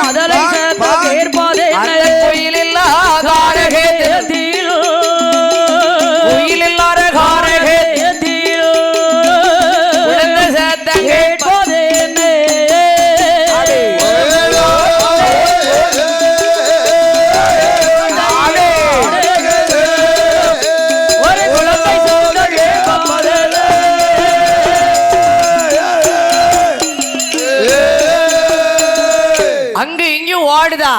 மதலை கேட்பதென்ன? கோயிலில்லா காரகத்தில் கோயிலில்லாத காரகத்தில் குழந்தை சத்தம் கேட்பதென்ன? ஒரு குழந்தை சத்தம் கேட்பதென்ன? அங்க இங்கேயும் ஓடுதா.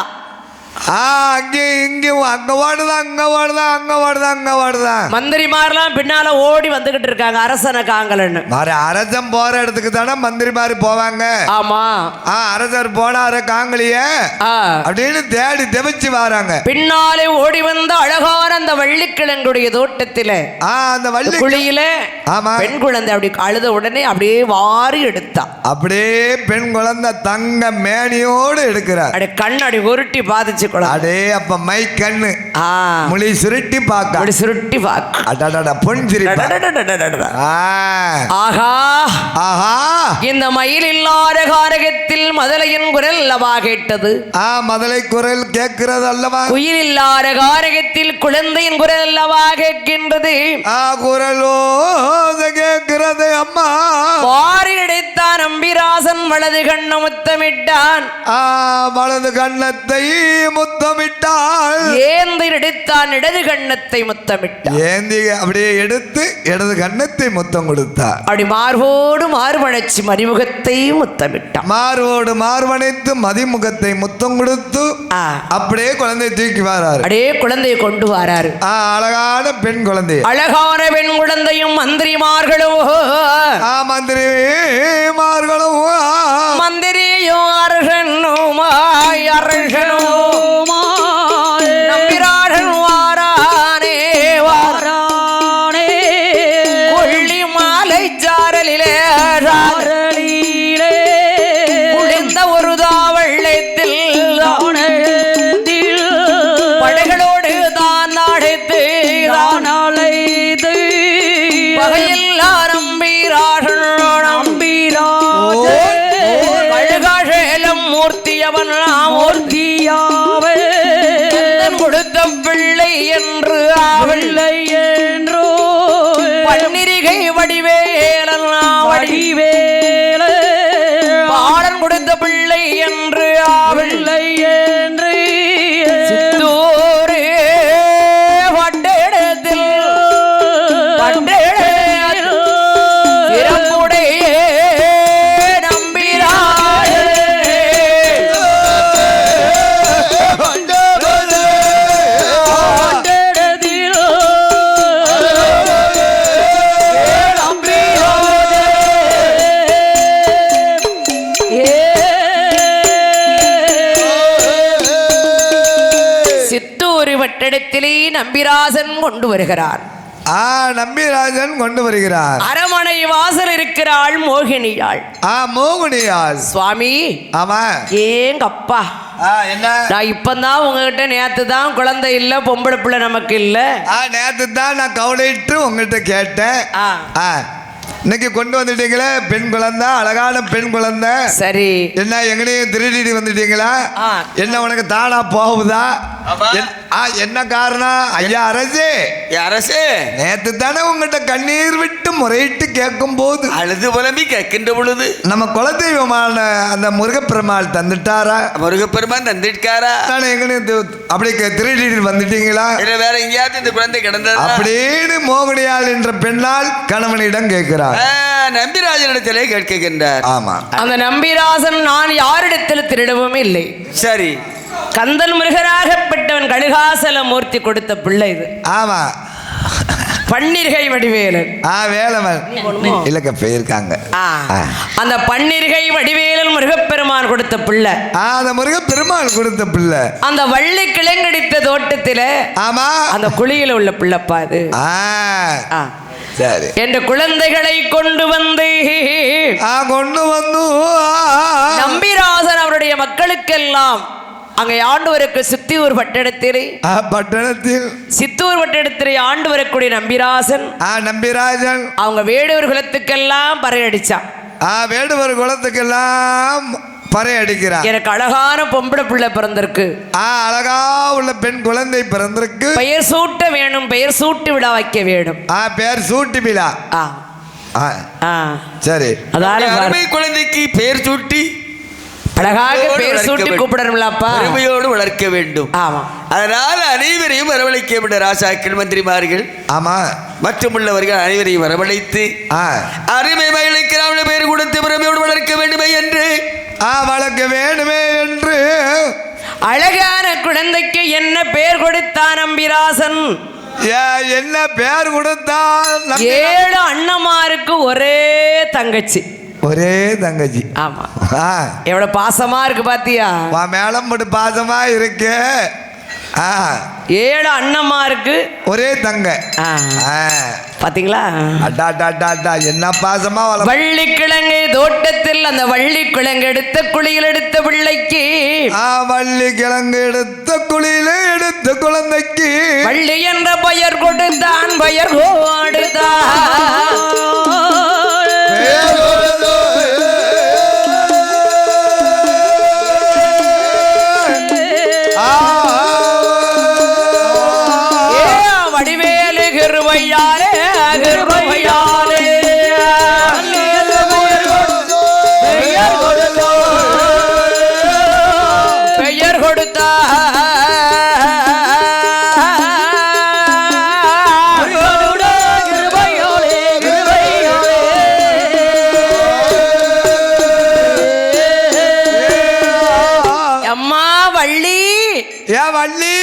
அங்கேயும் இங்கேயும் அங்க ஓடுதான், அங்க ஓடுதான், அங்க ஓடுதான், அங்க ஓடுதான். மந்திரிமாரெல்லாம் பின்னால ஓடி வந்துகிட்டு இருக்காங்க அரசனை காங்கலன்னு. அரசன் போற இடத்துக்கு தானே மந்திரிமாரி போவாங்க. ஆமா. அரசர் போனாரு காங்கலிய அப்படின்னு தேடி தெவிச்சு வராங்க. பின்னாலே ஓடி வந்த அழகான அந்த வள்ளிக்கிழங்குடைய தோட்டத்தில அந்த வள்ளி குழியில பெண் குழந்தை அப்படி அழுத உடனே அப்படியே வாரி எடுத்தா. அப்படியே பெண் குழந்தை தங்க மேனியோடு எடுக்கிறார். அப்படி கண்ணாடி உருட்டி பார்த்துச்சு. குழந்தை. அடே அப்ப மை கண்ணு மொழி சுருட்டி பார்க்க, அப்படி சுருட்டி பார்க்க. அடடட பொன் சிரிப்பு. ஆஹா ஆஹா, இந்த மயில் இல்லாத காரகத்தில் மதலையின் குரல் அல்லவா கேட்டது. மதலை குரல் கேட்கிறது அல்லவா. குயில் இல்லாத காரகத்தில் குழந்தையின் குரல் அல்லவா கேட்கின்றது. குரலோ கேட்கிறது அம்மா. வாரி அடைத்தான் நம்பிராசன், வலது கண்ண முத்தமிட்டான். வலது கண்ணத்தை முத்தமிட்டாள். ஏந்தி எடுத்தான் இடது கண்ணத்தை முத்தமிட்டான். ஏந்தி அப்படியே எடுத்து இடது கண்ணத்தை முத்தம் கொடுத்தார். அப்படி மார்போடு மார்பணைச்சு மதிமுகத்தை முத்தமிட்டான். மார்போடு மார்பணைத்து மதிமுகத்தை முத்தம் கொடுத்து அப்படியே குழந்தையை தூக்கி வராரு. அப்படியே குழந்தையை கொண்டு வராரு. அழகான பெண் குழந்தை. அழகான பெண் குழந்தையும் மந்திரிமார்களும் மந்திரிமார்களும் மந்திரியும் அரசனுமாய் அரசனுமாய் நம்பிராடன் வாரானே வாரானே கொள்ளி மாலை சாரலிலே சாரலிலே குளிர்ந்த ஒரு தாவள்ளத்தில் படைகளோடு தான் அடைத்து தான் அழைத்து பகையில்லா நம்பிராடன் கழுகாசேலம் மூர்த்தியவன் மூர்த்தியாவே கொடுத்த பிள்ளை என்று பிள்ளை என்றோ பன்னிரிகை வடிவேலன் வடிவேல பாடன் கொடுத்த பிள்ளை என்று பிள்ளை என்று சித்தூரே வட்டெடுத்தில் வட்டெடுத்திலே நம்பிராசன் கொண்டு வருகிறார். நம்பிராஜன் கொண்டு வருகிறார். அரமனை வாசல் இருக்கிறாள் மோகினியாள். மோகினியாள் சுவாமி. ஆமா. ஏங்கப்பா என்ன, நான் இப்பதான் உங்ககிட்ட நேத்து தான் குழந்தை இல்ல பொம்பளை பிள்ளை நமக்கு இல்ல, நேத்து தான் நான் கவலையிட்டு உங்ககிட்ட கேட்டேன். இன்னைக்கு கொண்டு வந்துட்டீங்களே பெண் குழந்தை, அழகான பெண் குழந்தை. சரி, என்ன எங்கனையும் திருடிட்டு வந்துட்டீங்களா? என்ன உனக்கு தானா போகுதா? என்ன காரணம்? ஐயா அரசே, அரசே நேத்து தானே உங்ககிட்ட கண்ணீர் விட்டு முறையிட்டு கேட்கும் போது, அழுது புலம்பி கேட்கின்ற பொழுது நம்ம குலதெய்வமான அந்த முருகப்பெருமாள் தந்துட்டாரா? முருகப்பெருமான் தந்துட்டாரா? எங்கனையும் அப்படி திருடிட்டு வந்துட்டீங்களா? வேற எங்கேயாவது இந்த குழந்தை கிடந்தது அப்படின்னு மோகினியாள் என்ற பெண்ணால் கணவனிடம் கேட்கிறார். நம்பிராஜனிடத்திலே கேட்கின்றார். ஆமா. அந்த நம்பிராசன் நான் யாரிடத்தில் திருடவும் இல்லை. சரி, கந்தன் முருகனாகப்பட்டவன் கழுகாசல மூர்த்தி கொடுத்த பிள்ளை இது. ஆமா. பன்னிர்கை வடிவேலன் வேலவன் இல்லக்க போயிருக்காங்க. அந்த பன்னிர்கை வடிவேலன் முருகப்பெருமான் கொடுத்த பிள்ளை. அந்த முருகப்பெருமான் கொடுத்த பிள்ளை அந்த வள்ளி கிளங்கடித்த தோட்டத்தில. ஆமா, அந்த குழியில உள்ள பிள்ளைப்பா அது. சரி, என்ற குழந்தைகளை கொண்டு வந்து நம்பிராசன் அவருடைய மக்களுக்கெல்லாம் அங்கே ஆண்டவருக்கு சித்தூர் பட்டணத்தில் சித்தூர் பட்டணத்தில் ஆண்டு வரக்கூடிய நம்பிராசன் அவங்க வேடுவர் குலத்துக்கெல்லாம் பறையடிச்சான். வேடுவர் குலத்துக்கெல்லாம் பறை அடிக்கிறார். எனக்கு அழகான பொம்பளை பிள்ளை பிறந்திருக்கு, அழகா உள்ள பெண் குழந்தை பிறந்திருக்கு, பெயர் சூட்ட வேணும், பெயர் சூட்டு விழா வைக்க வேணும். பெயர் சூட்டு விழா. சரி, அதாவது குழந்தைக்கு பெயர் சூட்டி அழகாக பெயர் சூட்டி கூப்பிடணும்லப்பா, பெருமையோடு வளர்க்க வேண்டும். ஆமா, அதனால அனைவரையும் வரவழைக்கப்பட்ட ராசாக்கள் மந்திரிமார்கள் ஆமா மற்றும் உள்ளவர்கள் அனைவரையும் வரவழைத்து அருமை மகளுக்கு நாம பெயர் கொடுத்து பெருமையோடு வளர்க்க வேண்டுமே என்று வளர்க்க வேண்டுமே என்று அழகான குழந்தைக்கு என்ன பெயர் கொடுத்தான் நம்பிராசன்? என்ன பெயர் கொடுத்தான்? 7 அண்ணமாருக்கு ஒரே தங்கச்சி. ஒரே தங்கச்சி. ஆமா, எவ்வளவு பாசமா இருக்கு பாத்தியா? மேலம் போட்டு பாசமா இருக்கு. 7 அண்ணம்மாருக்கு ஒரே தங்க. பாத்தீங்களா? என்ன பாசமா வள்ளிக்கிழங்கை தோட்டத்தில் அந்த வள்ளிக்கிழங்கு எடுத்த குழியில் எடுத்த பிள்ளைக்கு, வள்ளிக்கிழங்கு எடுத்த குழியில எடுத்த குழந்தைக்கு வள்ளி என்ற பெயர் கொடுத்தான், பெயர் கொடுத்தான். வடிவேலு கிருபையாலே கிருபையாலே பெயர் கொடுத்தா. அம்மா வள்ளி, வள்ளி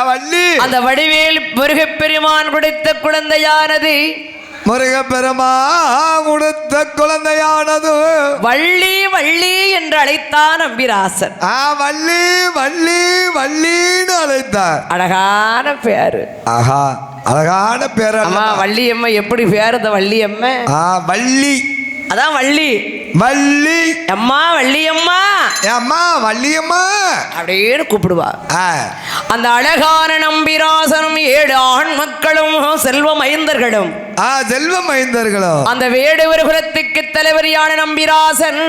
வள்ளி, அந்த வடிவேல் முருகப்பெருமான் கொடுத்த குழந்தையானது, முருகப்பெருமான் கொடுத்த குழந்தையானது வள்ளி வள்ளி என்று அழைத்தான் நம்பிராசன். வள்ளி வள்ளி வள்ளின்னு அழைத்தார். அழகான பேரு. அழகான பேரு. அம்மா வள்ளியம்மா எப்படி பேரு? இந்த வள்ளியம்மா வள்ளி, அதான் வள்ளி வள்ளி அம்மா, வள்ளியம்மா அம்மா, வள்ளியம்மா அப்படின்னு கூப்பிடுவா. அந்த அழகான நம்பிராசனும் 7 ஆண் மக்களும் செல்வ மைந்தர்களும், செல்வ மைந்தர்களும், அந்த வேடுவர் குலத்துக்கு தலைவரியான நம்பிராசன்,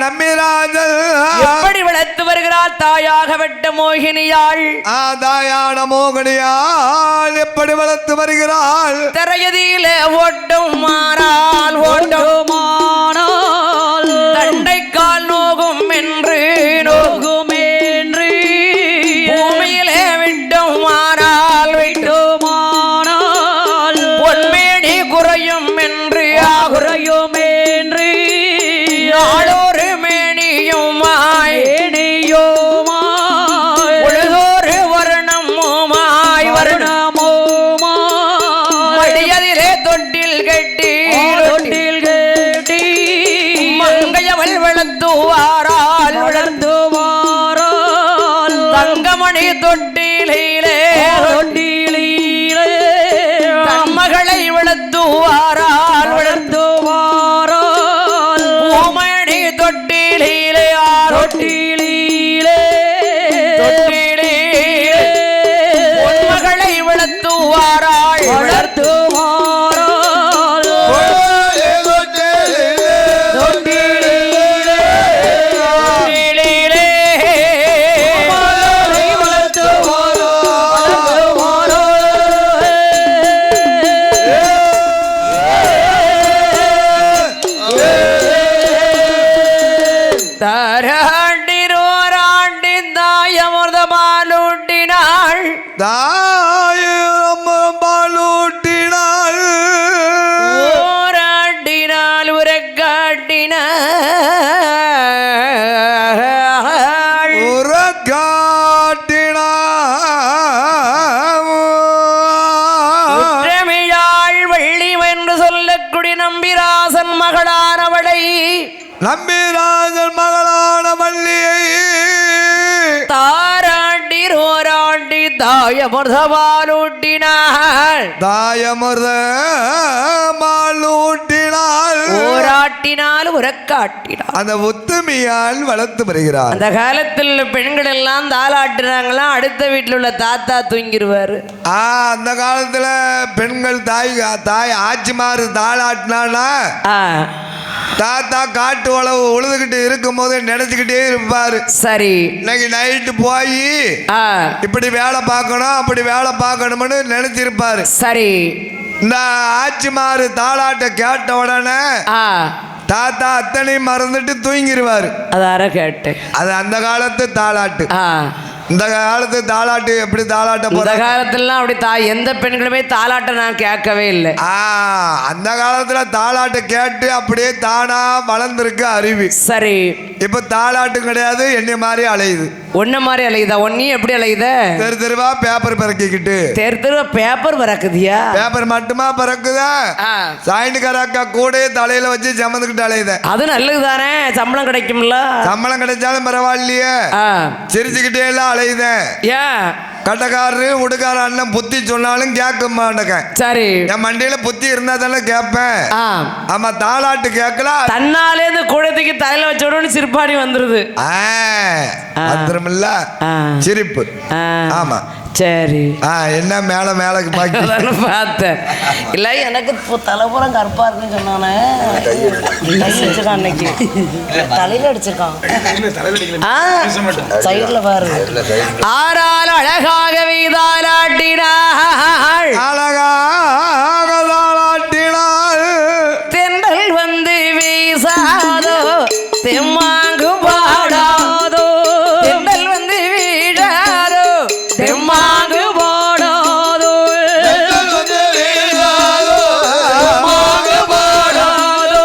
நம்பிராஜன் எப்படி வளர்த்து வருகிறார்? தாயாக விட்ட மோகினியாள், தாயான மோகினியாள் எப்படி வளர்த்து வருகிறாள்? திரையதியில ஓட்டும் மாறால், ஓட்டும் மாறால் தண்டைக்கால் நோகும் என்று, நோகும் என்று பூமியிலே விட்டும் மாறால், விட்டும் மாறால் பொன்மேடி குறையும் என்று, குறையும் என்று நாளொரு மேனியுமாய், மேனியுமாய் பொழுதொரு வருணமுமாய், வருணமுமாய் மடியதிலே தொட்டில் கட்டி, தொட்டில் கட்டி மங்கையவள் வளர்த்துவாரால், வளர்த்துவாரால் தங்கமணி தொட்டிலே, தொட்டிலே தம்மகளை வளர்த்துவாரால், வளர்த்துவாரால் பூமணி தொட்டிலே, தொட்டிலே தொட்டிலே பொன்மகளை வளர்த்துவாராள், வளர்த்துவாரால் தொட்டிலே தாராண்டிரோராண்டின் தாயமுதமாலூட்டினாள், தாயூட்டினாள், ஓராண்டினால் உரக்காட்டினாள், உற்றமிழாள் வள்ளி என்று சொல்லக்கூடிய நம்பிராசன் மகளானவளை, நம்பிராஜன் மகளான வள்ளியை தாராண்டி ரோராண்டி தாயமுதமாலூட்டினாள், தாயமுதமாலூட்டினாள், ஓராட்டினால் உரக்காட்டினாள். அந்த ஒத்துமையால் வளர்த்து வருகிறார். அந்த காலத்தில் பெண்கள் எல்லாம் தாளாட்டுறாங்களாம், அடுத்த வீட்டில் உள்ள தாத்தா தூங்கிடுவாரு. அந்த காலத்துல பெண்கள் தாய் ஆச்சிமாரு தாளாட்டினா தாத்தா காட்டு உழவு உழுதுகிட்டு இருக்கும் போது நினைச்சுக்கிட்டே இருப்பாரு. சரி, இன்னைக்கு நைட்டு போய் இப்படி வேலை பார்க்கணும், அப்படி வேலை பார்க்கணும்னு நினைச்சிருப்பாரு. சரி, இந்த ஆச்சிமாரு தாளாட்ட கேட்ட உடனே தாத்தா அத்தனையும் மறந்துட்டு தூங்கிடுவாரு. அதார கேட்டேன். அது அந்த காலத்து தாளாட்டு. இந்த காலத்து தாளாட்டு எப்படி தாளாட்ட போற காலத்துல அப்படி எந்த பெண்களுமே தாளாட்ட நான் கேட்கவே இல்லை. அந்த காலத்துல தாளாட்டு கேட்டு அப்படியே தானா வளர்ந்துருக்கு அருவி. சரி, இப்ப தாளாட்டு கிடையாது, என்னை மாதிரி அலையுது. ஒன்ன மாதிரி அலையுதா? ஒன்னி எப்படி அலையுத? தெரு தெருவா பேப்பர் பறக்கிக்கிட்டு. தெரு தெருவா பேப்பர் பறக்குதியா? பேப்பர் மட்டுமா பறக்குதா? சாயண்டுக்காரக்கா கூட தலையில வச்சு சமந்துக்கிட்டு அலையுத. அது நல்லதுதானே, சம்பளம் கிடைக்கும்ல. சம்பளம் கிடைச்சாலும் பரவாயில்லையே, சிரிச்சுக்கிட்டே எல்லாம் அலையுத. ஏன் கட்டக்காரரு உடுக்கார அண்ணன் புத்தி சொன்னாலும் கேட்க மாட்டேன். சரி, என் மண்டியில புத்தி இருந்தா தானே கேட்பேன். ஆமா, தாளாட்டு கேட்கலாம். தன்னாலே இந்த குழந்தைக்கு தலையில வச்ச உடனே சிரிப்பாடி வந்துருது. வந்துருமில்ல சிரிப்பு. ஆமா சரி. என்ன மேல மேல பார்த்தேன் இல்ல, எனக்கு தலைப்புறம் கருப்பா இருக்குன்னு சொன்னானே, வச்சிருக்கான் அன்னைக்கு தலையில அடிச்சிருக்கான். சைட்ல பாரு. ஆறால் அழகாக வீதாலாட்டினாள், அழகாக தாளாட்டினாள். தென்றல் வந்து வீசாதோ, தெம்மாங்கு பாடாதோ, தென்றல் வந்து வீழாதோ, தெம்மாங்கு பாடாதோ, தெம்மாங்கு பாடாதோ,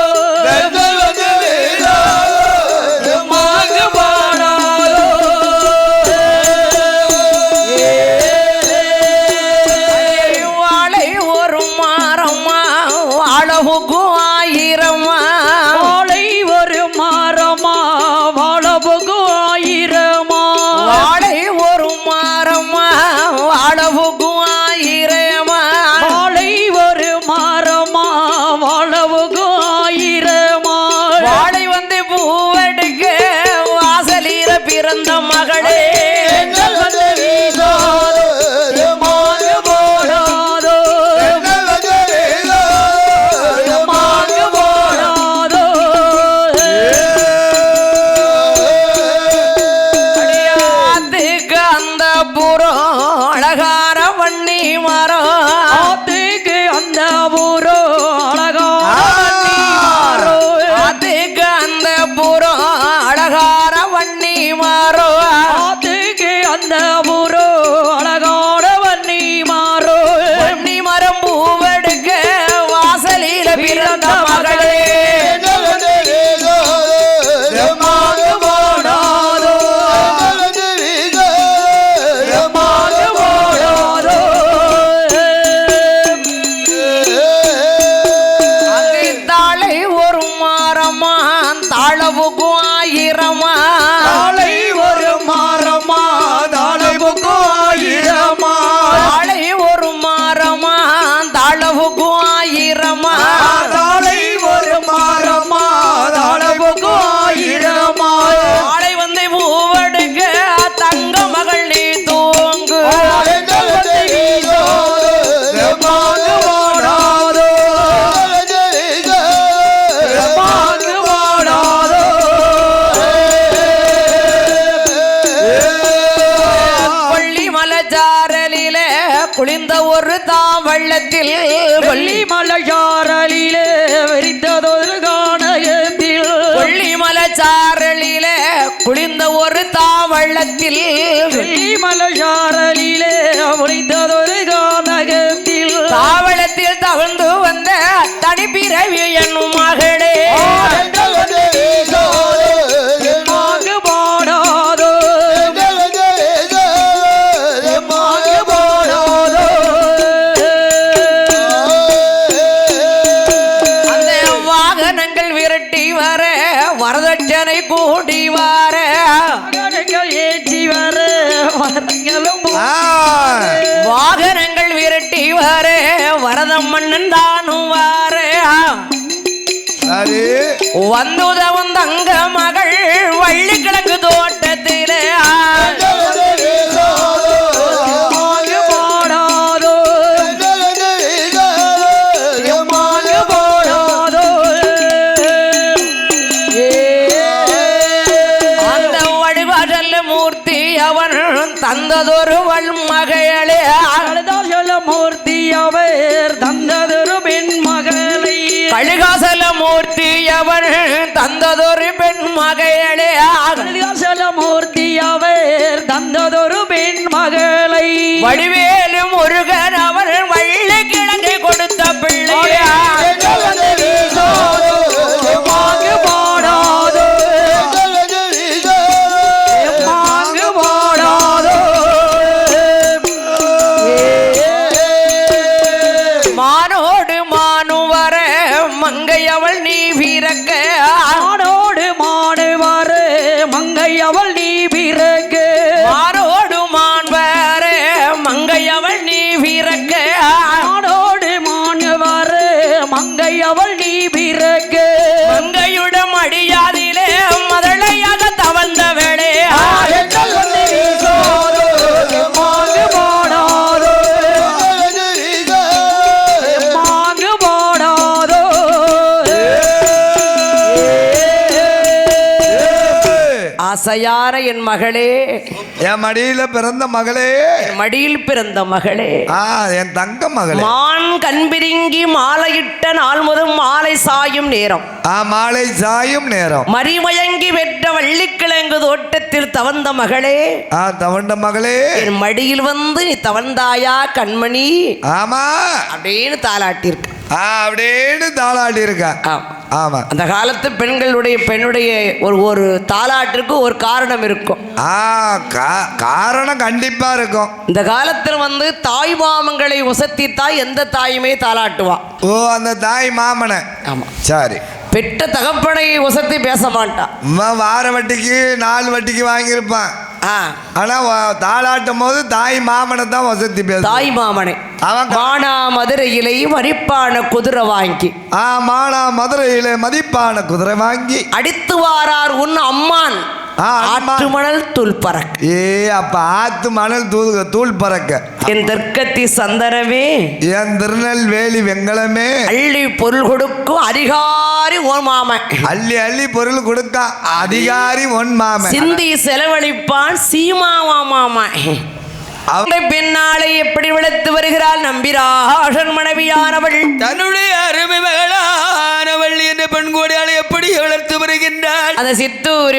தெம்மாங்கு பாடாதோ. வாழை ஒரு மாறம்மா வாழவுக்கும் ஆயிரம்மா, வாழை ஒரு மாறம்மா வாழவுக்கும் ஆயிரமா, வாழை ஒரு மாறம்மா வாழவுக்கும் ஆயிரமா, வாழை ஒரு மாறம்மா வாழவுக்கும் ஆயிரமா. வாழை வந்து பூவெடுக்க வாசலீர பிறந்த மகளே, அழகார வண்ணி மரம், அதுக்கு அந்த பூரோ அழகார அதுக்கு அந்த பூரோ அழகார வண்ணி மரம், அதுக்கு அந்த பூரோ அழகார வண்ணி மரம். வண்ணி மரம் பூவெடுக்க வாசலில பிறந்த மகளே, தாளவுக்கும் ஆயிரமா, தாளை ஒரு மாறமா தாளவுக்கும் ஆயிரமா, தாளை ஒரு மாறமா தாளவுக்கும் ஆயிரமா, தாளை ஒரு மாறமா தாளவுக்கும் ஆயிரமா. தாளை வந்து பூவெடுக்க தங்க மகள் நீ தூங்கு, குளிந்த ஒரு தாவள்ளத்தில், கொல்லி மலைச்சாரலிலே விரித்ததொரு கானகத்தில், கொல்லி மலைச்சாரலிலே குளிந்த ஒரு தாவள்ளத்தில், கொல்லி மலைச்சாரலிலே விரித்ததொரு கானகத்தில், தாவளத்தில் தவழ்ந்து வந்த தனிப்பிறவி என்னும் மகளே, பாடாதோ வரதட்சணை கூடி வார ஏற்றி வர வாகனங்கள் விரட்டி வர வரதம் மன்னன் தானும் வார வந்துதவன் தங்க மகள் வள்ளிக்கிழங்கு தோட்டத்திலே தந்ததொரு வள்மகளே, மூர்த்தி அவர் தந்ததொரு பெண் மகளை, கழுகாசல மூர்த்தி அவர் தந்ததொரு பெண் மகளே, கழுகாசல மூர்த்தி அவர் தந்ததொரு பெண் மகளை, வடிவேலு முருகன் அவர் வள்ளி கிழங்கு கொடுத்த பிள்ளையா, பாடாதோ மங்கையவள் நீ பிறகு மாரோடு மாண்பரே மங்கையவள் நீ பிறக்க மாடோடு மாணவரே மங்கையவள் நீ பிறகு மங்கையுடன் அடியாதிலே மதளையாக தவழ்ந்தவளே ஆசையான என் மகளே, என் மடியில பிறந்த மகளே, என் மடியில் பிறந்த மகளே, என் தங்க மகளே, மான் கண்பிரிங்கி மாலையிட்ட நாள் முதல் மாலை சாயும் நேரம், மாலை சாயும் நேரம், மறிமயங்கி வெற்ற வள்ளிக்கிழங்கு தோட்டத்தில் தவழ்ந்த மகளே, தவண்ட மகளே, என் மடியில் வந்து நீ தவழ்ந்தாயா கண்மணி? ஆமா அப்படின்னு தாளாட்டியிருக்க. அப்படின்னு தாளாட்டி இருக்கா. ஆமா, அந்த காலத்து பெண்ணுடைய ஒரு தாலாட்டிற்கு ஒரு காரணம் இருக்கும். காரணம் கண்டிப்பா இருக்கும். இந்த காலத்தில் வந்து தாய் மாமங்களை உசத்தி தாய் எந்த தாயுமே தாலாட்டுவா. அந்த தாய் மாமனை. ஆமா, சரி. பெற்ற தகப்பனை உசத்தி பேச மாட்டான். வார வட்டிக்கு 4 வட்டிக்கு வாங்கியிருப்பான். ஆனா தாளாட்டும் போது தாய் மாமனை தான் வசதி பேச. தாய் மாமனை மானா மதுரையிலே மதிப்பான குதிரை வாங்கி மானா மதுரையிலே மதிப்பான குதிரை வாங்கி அடித்து வாரார் உன் அம்மான் ஆற்று மணல் தூள் பறக்க. அப்ப ஆத்து மணல் தூள் பறக்க. என் தெற்கத்தி சந்தனமே, என் திருநெல்வேலி வெங்கலமே, அள்ளி பொருள் கொடுக்கும் அதிகாரி ஒன் மாமன். அள்ளி அள்ளி பொருள் கொடுக்க அதிகாரி ஒன் மாமன். சிந்தி செலவழிப்பான் சீமாவா மாமன். பின்னாலே எப்படி விளத்து வருகிறாள் நம்பிராசன் மனைவியானவள். தன்னுடைய அருமை மகளானவள் என்ற பெண் கோடியாளை எப்படி வளர்த்து வருகின்றாள்? அந்த சித்தூர்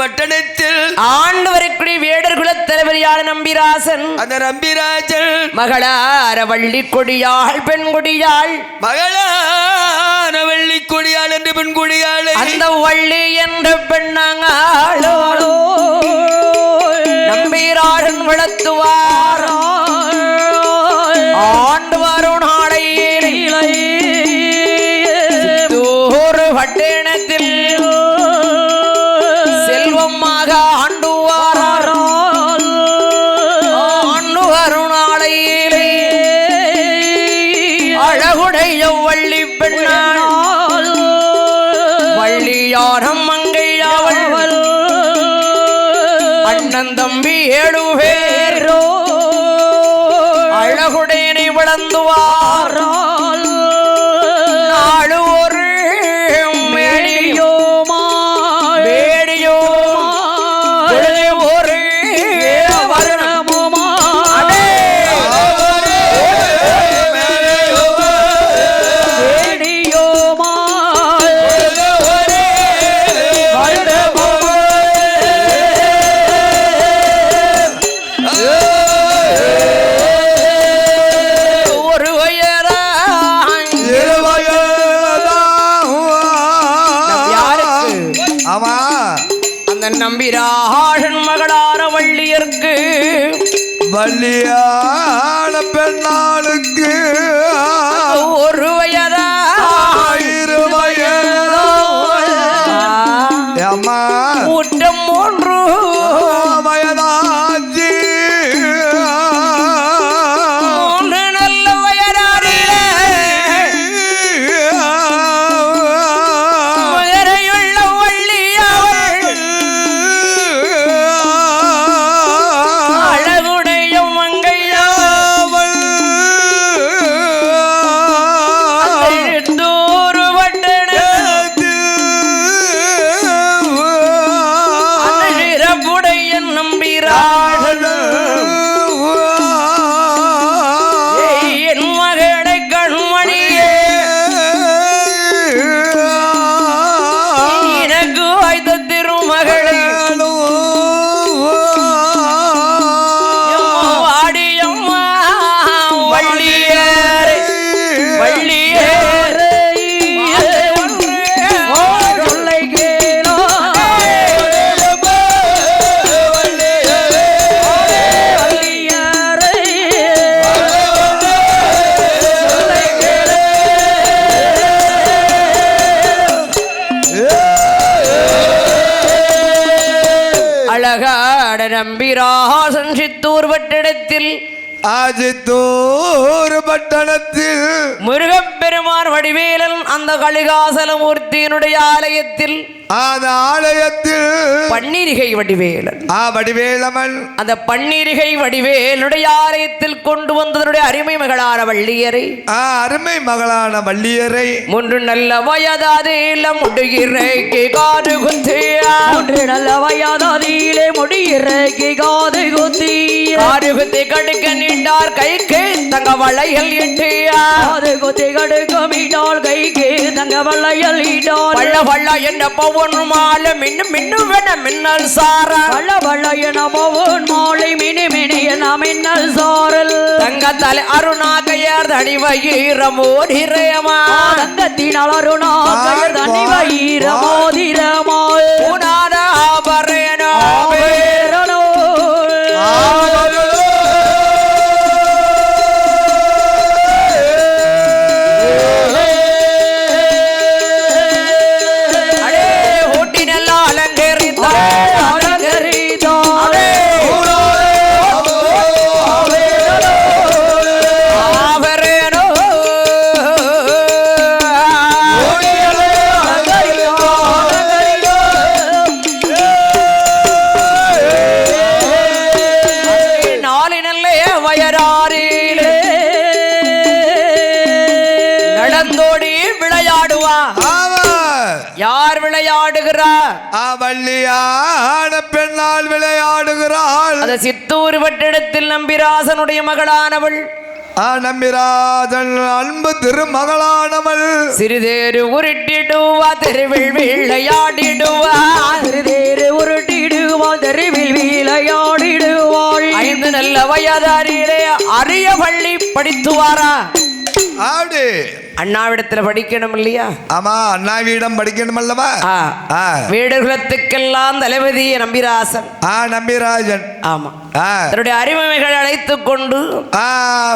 வட்டணத்தில் ஆண்டு வரக்கூடிய வேடர் குலத் தலைவரியான நம்பிராசன். அந்த நம்பிராஜன் மகளார வள்ளி கொடியாள் பெண் கொடியாள். மகளான வள்ளி கொடியாள் என்ற பெண் கொடியாளை அந்த வள்ளி என்ற பெண்ணாங்களோ நம்பிராசன் வளர்த்துவார். ஆண்டு வரும் நாளையிலே ஒரு பட்டணத்தில் செல்வமாக ஆண்டுவார். ஆண்டு வரும் நாளையிலே அழகுடைய வள்ளி பெண்ணாள். வள்ளியாரம் மங்கையாவள் அண்ணன் தம்பி 7 பேரோ அழகுடையனை வளர்ந்துவார். நாடு ஒரு மேடியோ ஒரு வருணமோ நம்பிராசன் மகளார வள்ளியர்க்கு வள்ளியான பெண்ணாளுக்கு ஒரு வயதா 2 வயதா அம்மா ஊட்டம் 3 வயதாச்சு. 3 நல்ல வயதாடிலே வயரையுள்ள வள்ளியவள் அழகுடைய மங்கையாவள். தூரு பட்டணத்தில் சிறப்புடைய நம்பி அழகாட நம்பிராசன் சித்தூர் பட்டணத்தில் ஆஜித்தூர் பட்டணத்தில் முருகப்பெருமான் வடிவேலன் அந்த கலிகாசலமூர்த்தியினுடைய ஆலயத்தில் அந்த ஆலயத்தில் பன்னீரிகை வடிவேலன் வடிவேலமன் அந்த பன்னீரிகை வடிவேலுடைய ஆலயத்தில் கொண்டு வந்ததனுடைய அருமை மகளான வள்ளியரை அருமை மகளான வள்ளியரை மூன்று நல்ல வயதாதில முடியிறைக்கு காது குத்தியா மூன்று நல்ல வயதாதிலே முடியிறைக்கு காது குத்தி காது குத்தி கடுக்க நீண்டார் கைக்கு தங்க வளையல் இட்டியா காது குத்தி கடுக்க மீண்டால் கைக்கு தங்க வளையல் ஈடால் வள்ள வள்ள என்ன பவன் மாலை மின்னு மின்னு வேண மின்னல் சாரா வள்ள வள்ள என பவன் மாலை மினி மினி என மின்னல் சாரல் தங்கத்தாலே அருணாகையார் தனிவயிரமோதிரமா தங்கத்தினால் அருணாகையார் தனிவயிரமோதிரமா உனாத ஆபரணோ வேரணோ யார் விளையாடுகிறார் வள்ளியான பெண்ணால் விளையாடுகிறாள் அந்த சித்தூர் பட்டணத்தில் நம்பிராசனுடைய மகளானவள் நம்பிராஜன் அன்பு திருமகளானவள் சிறிதேறு உருட்டிடுவா தெருவில் விளையாடிடுவா சிறிதேறு உருட்டிடுவா தெருவில் விளையாடிடுவாள் 5 நல்ல வயதாரியிலே அரிய பள்ளி படித்துவாரா ஆடு அண்ணாவிடத்துல படிக்கணும் இல்லையா? ஆமா, அண்ணாவிடம் படிக்கணும் அல்லவா? வீடுகளத்துக்கெல்லாம் தளபதி நம்பிராசன். நம்பிராஜன். ஆமா, தன்னுடைய அருமைகள் அழைத்துக் கொண்டு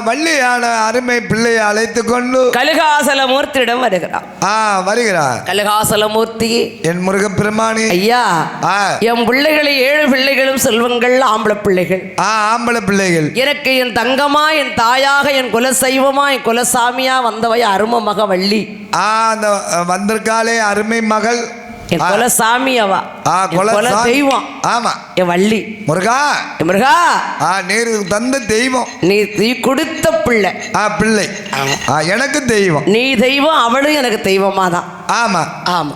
வள்ளியான அருமை பிள்ளையை அழைத்துக் கொண்டு கலிகாசலமூர்த்தியிடம் வருகிறார். கலிகாசலமூர்த்தி, என் முருகப்பெருமானி ஐயா, என் பிள்ளைகளை 7 பிள்ளைகளும் செல்வங்கள், ஆம்பளை பிள்ளைகள். ஆம்பளை பிள்ளைகள். எனக்கு என் தங்கமா, என் தாயாக, என் குலசைவமா, என் குலசாமியா வந்தவை அருமை மக வள்ளி. அந்த வந்திருக்காளே அருமை மகள் என் குலசாமி, அவ குல தெய்வம். ஆமா, என் வள்ளி. முருகா, முருகா, நீர் தந்த தெய்வம். நீ கொடுத்த பிள்ளை. பிள்ளை எனக்கு தெய்வம். நீ தெய்வம், அவளும் எனக்கு தெய்வமா தான். ஆமா ஆமா.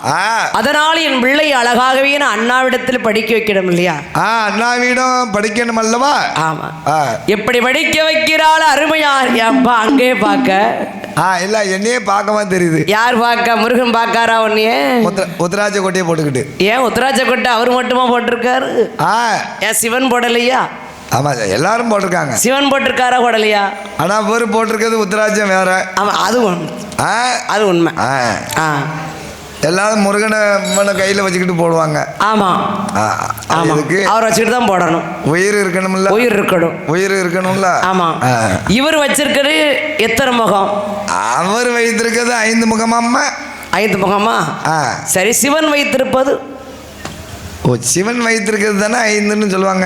அதனால என் பிள்ளை அழகாகவே நான் அண்ணாவிடத்தில் படிக்க வைக்கணும் இல்லையா? அண்ணாவிடம் படிக்கணும் அல்லவா? ஆமா. எப்படி படிக்க வைக்கிறாள் அருமையார். ஏன்பா அங்கே பார்க்க? இல்ல, என்னையே பார்க்கவா தெரியுது. யார் பார்க்க? முருகன் பார்க்காரா உன்னைய? உத்தராஜ கோட்டையை போட்டுக்கிட்டு. ஏன் உத்தராஜ கோட்டை அவர் மட்டுமா போட்டிருக்காரு? ஏன் சிவன் போடலையா? ஆமா, எல்லாரும் போட்டிருக்காங்க. சிவன் போட்டிருக்காரா போடலையா? ஆனா பேர் போட்டிருக்கிறது உத்தராஜம் வேற. ஆமா, அது அது உண்மை. எல்லாரும் முருகனை கையில வச்சுக்கிட்டு போடுவாங்க. ஆமா, அதுக்கு அவர் வச்சுக்கிட்டு தான் போடணும். உயிர் இருக்கணும்ல. உயிர் இருக்கணும்ல. ஆமா. இவர் வச்சிருக்கிறது எத்தனை முகம்? அவர் வைத்திருக்கிறது 5 முகமாம்மா. 5 முகமா? சரி, சிவன் வைத்திருப்பது? சிவன் வைத்திருக்கிறது தானே 5ன்னு சொல்லுவாங்க.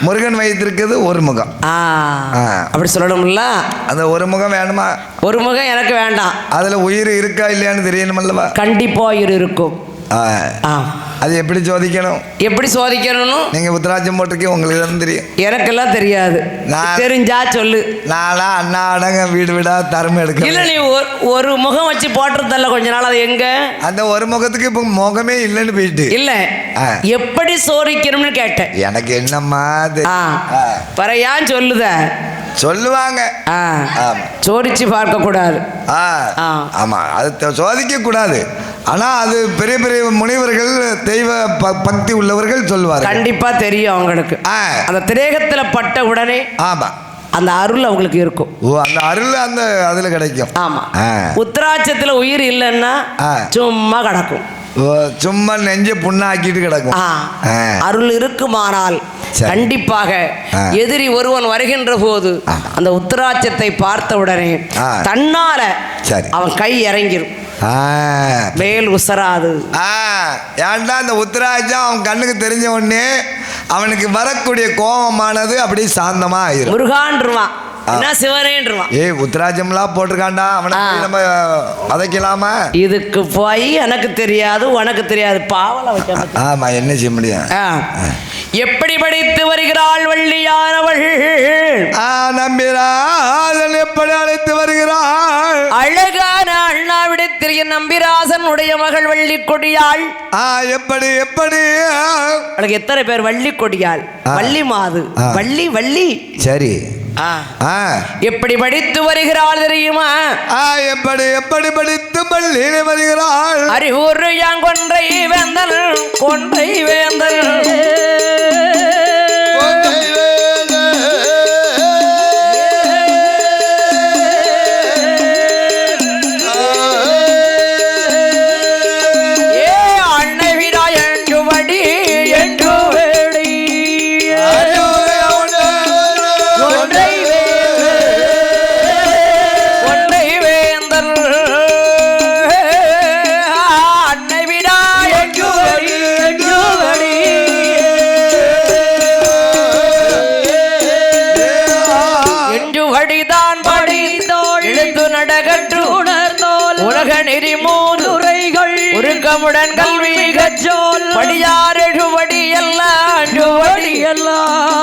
முருகன் வைத்திருக்கிறது 1 முகம். அப்படி சொல்லணும்ல. அந்த 1 முகம் வேணுமா? 1 முகம் எனக்கு வேண்டாம். அதுல உயிர் இருக்கா இல்லையான்னு தெரியணுமல்லவா? கண்டிப்பா உயிர் இருக்கும். அது எப்படி சோதிக்கணும்? எப்படி சோதிக்கணும்னு நீங்க உத்தராஜம் போட்டிருக்கீங்க, உங்களுக்கு தான் தெரியும். எனக்கெல்லாம் தெரியாது. தெரிஞ்சா சொல்லு. நானா அண்ணா அடங்க வீடு வீடா தரமை எடுக்க. இல்ல, நீ ஒரு முகம் வச்சு போட்டுறதல்ல கொஞ்ச நாள். அது எங்க? அந்த 1 முகத்துக்கு இப்ப முகமே இல்லைன்னு போயிட்டு. இல்ல, எப்படி சோதிக்கணும்னு கேட்டேன். எனக்கு என்னம்மா பறையான் சொல்லுத சொல்லுவாங்க. சோதிச்சு பார்க்க கூடாது. ஆமா, அது சோதிக்க கூடாது. ஆனா அது பெரிய பெரிய முனிவர்கள், தெய்வ பக்தி உள்ளவர்கள் சொல்லுவாங்க. கண்டிப்பா தெரியும் அவங்களுக்கு. அந்த திரேகத்துல பட்ட உடனே ஆமா, அந்த அருள் அவங்களுக்கு இருக்கும். அந்த அருள் அந்த அதுல கிடைக்கும். ஆமா. உத்தராட்சத்துல உயிர் இல்லைன்னா சும்மா கிடக்கும். சும்மா நெஞ்ச புண்ணாக்கிட்டு கிடக்கும். அருள் இருக்குமானால் கண்டிப்பாக எதிரி ஒருவன் வருகின்ற போது அந்த உத்தராட்சத்தை பார்த்த உடனே தன்னால அவன் கை இறங்கிரும், மேல் உசராது. ஏன்டா அந்த உத்தராட்சம் அவன் கண்ணுக்கு தெரிஞ்ச உடனே அவனுக்கு வரக்கூடிய கோபமானது அப்படி சாந்தமா ஆயிரும். முருகான்ருவான் என்ன சிவனேன்ருவான். ஏய் உத்ராஜம்லாம் போட்டிருக்காண்டா அவனை நம்ம வதைக்கலாமா? இதுக்கு போய் எனக்கு தெரியாது உனக்கு தெரியாது பாவல வைக்க. ஆமா என்ன செய்ய முடியும். எப்படி படித்து வருகிறாள் வள்ளியானவள்? நம்பிராசன் எப்படி அழைத்து வருகிறாள்? அழகான அண்ணாவிடத்தில் நம்பிராசன் உடைய மகள் வள்ளி கொடியாள். எப்படி எப்படி அவளுக்கு எத்தனை பேர்? வள்ளி கொடியாள், வள்ளி மாது, வள்ளி வள்ளி. சரி எப்படி படித்து வருகிறாள் தெரியுமா? எப்படி எப்படி படித்து பள்ளி வருகிறாள்? அறிவுறு யாங் கொன்றை வேந்தல், கொன்றை வேந்தல் உருக்கமுடன் கல்வி கற்றோல் படியாரெழுவடி எல்லாம் ஜோடி எல்லாம்